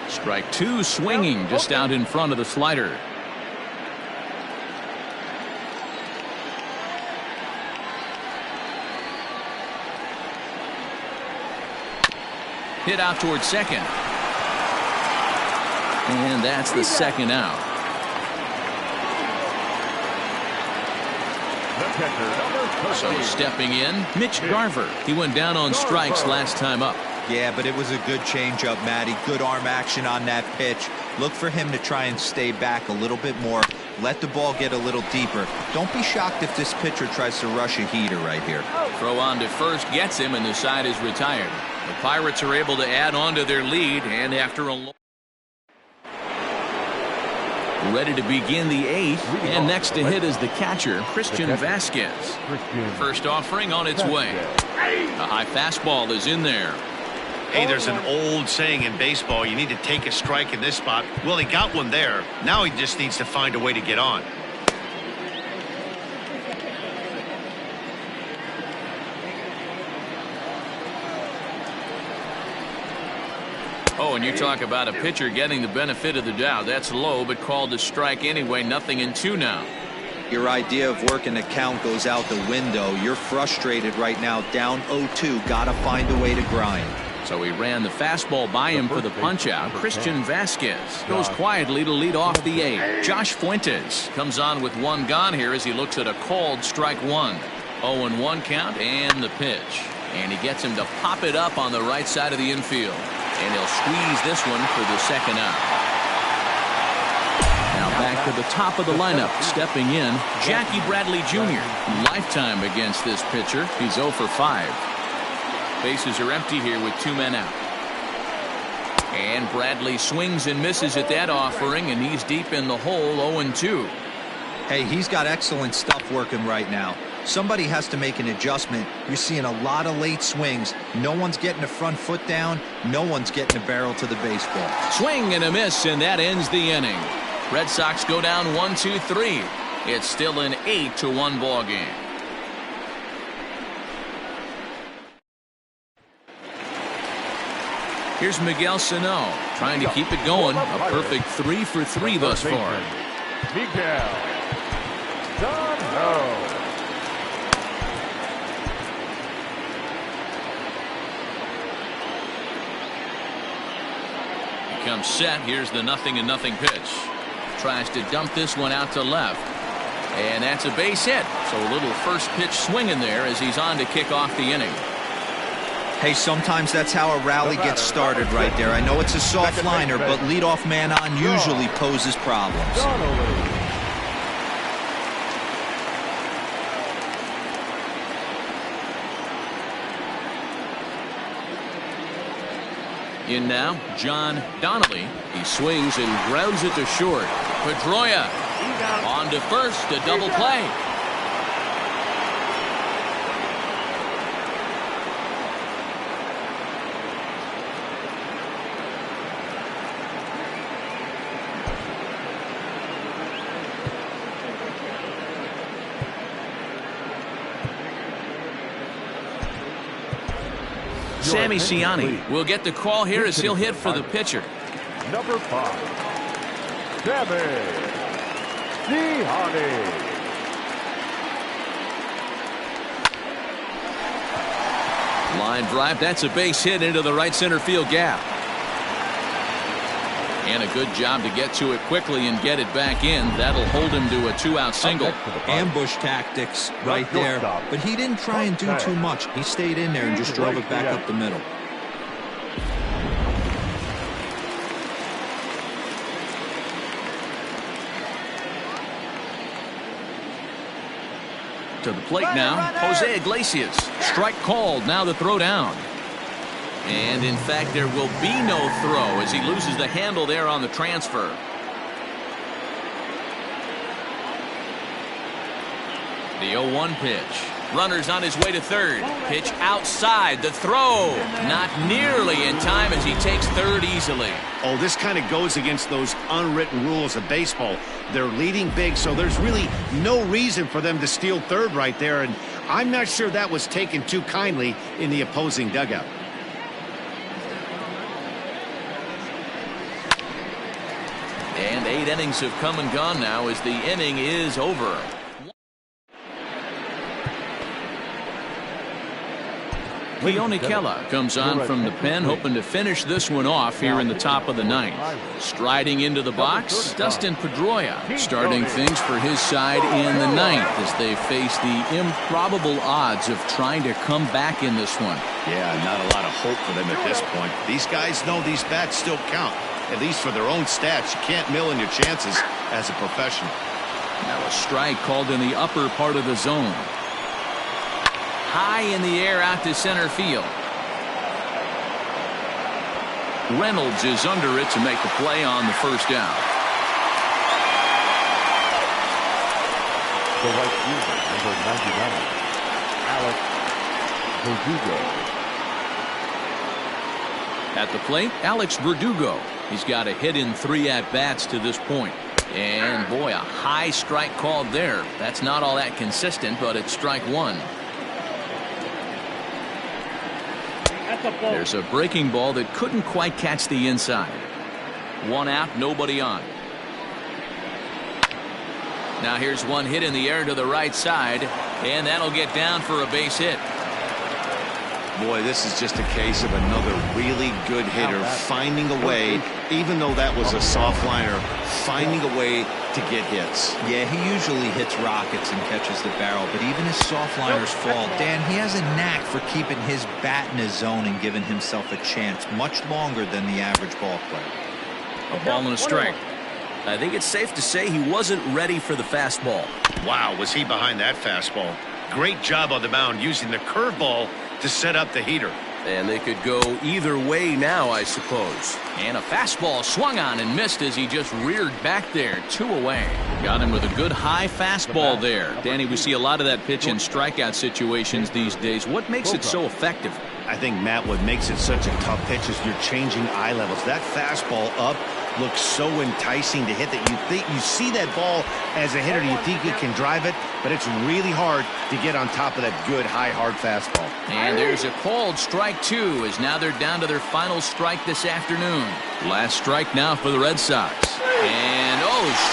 Strike 2, swinging just out in front of the slider. Hit out towards second. And that's the second out. So stepping in, Mitch Garver. He went down on strikes last time up. Yeah, but it was a good changeup, Matty. Good arm action on that pitch. Look for him to try and stay back a little bit more. Let the ball get a little deeper. Don't be shocked if this pitcher tries to rush a heater right here. Throw on to first gets him, and the side is retired. The Pirates are able to add on to their lead, and after a ready to begin the eighth, and next to hit is the catcher, Christian Vasquez. First offering on its way. A high fastball is in there. Hey, there's an old saying in baseball, you need to take a strike in this spot. Well, he got one there. Now he just needs to find a way to get on. Oh, and you talk about a pitcher getting the benefit of the doubt. That's low, but called a strike anyway. Nothing in two now. Your idea of working a count goes out the window. You're frustrated right now, down 0-2. Gotta find a way to grind. So he ran the fastball by him for the punch-out. Christian Vasquez goes quietly to lead off the eighth. Josh Fuentes comes on with one gone here as he looks at a called strike one. 0-1 count and the pitch. And he gets him to pop it up on the right side of the infield. And he'll squeeze this one for the second out. Now back to the top of the lineup. Stepping in, Jackie Bradley Jr. Lifetime against this pitcher. He's 0 for 5. Bases are empty here with 2 men out. And Bradley swings and misses at that offering, and he's deep in the hole, 0-2. Hey, he's got excellent stuff working right now. Somebody has to make an adjustment. You're seeing a lot of late swings. No one's getting the front foot down. No one's getting the barrel to the baseball. Swing and a miss, and that ends the inning. Red Sox go down 1-2-3. It's still an 8-1 ball game. Here's Miguel Sano trying to keep it going. A perfect 3 for 3 thus far. Miguel Sano. Comes set. Here's the 0-0 pitch. Tries to dump this one out to left. And that's a base hit. So a little first pitch swing in there as he's on to kick off the inning. Hey, sometimes that's how a rally gets started right there. I know it's a soft liner, but leadoff man on usually poses problems. In now, John Donnelly. He swings and grounds it to short. Pedroia on to first, a double play. Sammy Ciani will get the call here as he'll hit for the pitcher. Number 5, Sammy Ciani. Line drive. That's a base hit into the right center field gap. And a good job to get to it quickly and get it back in. That'll hold him to a 2-out single. Ambush tactics right there. But he didn't try and do too much. He stayed in there and just drove it back up the middle. To the plate now, Jose Iglesias. Strike called. Now the throw down. And in fact, there will be no throw as he loses the handle there on the transfer. The 0-1 pitch. Runners on his way to third. Pitch outside. The throw. Not nearly in time as he takes third easily. Oh, this kind of goes against those unwritten rules of baseball. They're leading big, so there's really no reason for them to steal third right there. And I'm not sure that was taken too kindly in the opposing dugout. And 8 innings have come and gone now as the inning is over. Keonikela comes on from the pen, hoping to finish this one off here in the top of the ninth. Striding into the box, Dustin Pedroia starting things for his side in the ninth as they face the improbable odds of trying to come back in this one. Yeah, not a lot of hope for them at this point. These guys know these bats still count, at least for their own stats. You can't mill in your chances as a professional. Now a strike called in the upper part of the zone. High in the air out to center field. Reynolds is under it to make the play on the first down. The right fielder, number 99, Alex Verdugo. At the plate, Alex Verdugo. He's got a hit in 3 at-bats to this point. And boy, a high strike called there. That's not all that consistent, but it's strike 1. There's a breaking ball that couldn't quite catch the inside. 1 out, nobody on. Now here's one hit in the air to the right side, and that'll get down for a base hit. Boy, this is just a case of another really good hitter finding a way, even though that was a soft liner, finding a way to get hits. Yeah, he usually hits rockets and catches the barrel, but even his soft liners fall. Dan, he has a knack for keeping his bat in his zone and giving himself a chance much longer than the average ball player. A ball and a strike. I think it's safe to say he wasn't ready for the fastball. Wow, was he behind that fastball. Great job on the mound using the curveball to set up the heater. And they could go either way now, I suppose. And a fastball swung on and missed as he just reared back there. 2 away. Got him with a good high fastball there. Danny, we see a lot of that pitch in strikeout situations these days. What makes it so effective? I think, Matt, what makes it such a tough pitch is you're changing eye levels. That fastball up looks so enticing to hit that you see that ball as a hitter, you think you can drive it, but it's really hard to get on top of that good high hard fastball. And there's a called strike 2 as now they're down to their final strike this afternoon. Last strike now for the Red Sox. And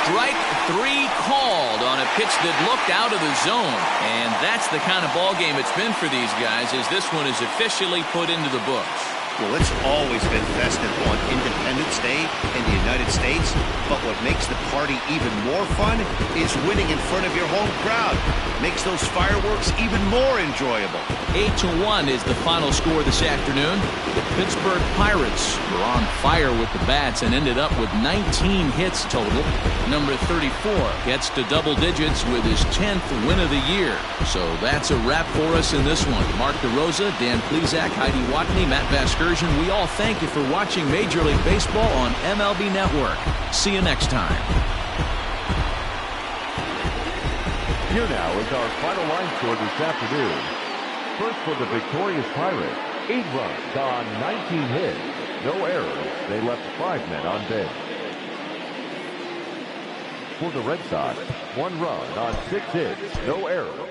strike 3 called on a pitch that looked out of the zone. And that's the kind of ball game it's been for these guys as this one is officially put into the books. Well, it's always been festive on Independence Day in the United States, but what makes the party even more fun is winning in front of your home crowd. Makes those fireworks even more enjoyable. 8-1 is the final score this afternoon. The Pittsburgh Pirates were on fire with the bats and ended up with 19 hits total. Number 34 gets to double digits with his 10th win of the year. So that's a wrap for us in this one. Mark DeRosa, Dan Plesac, Heidi Watney, Matt Vasquez. We all thank you for watching Major League Baseball on MLB Network. See you next time. Here now is our final line score this afternoon. First for the victorious Pirates, 8 runs on 19 hits. No errors. They left 5 men on base. For the Red Sox, 1 run on 6 hits. No errors.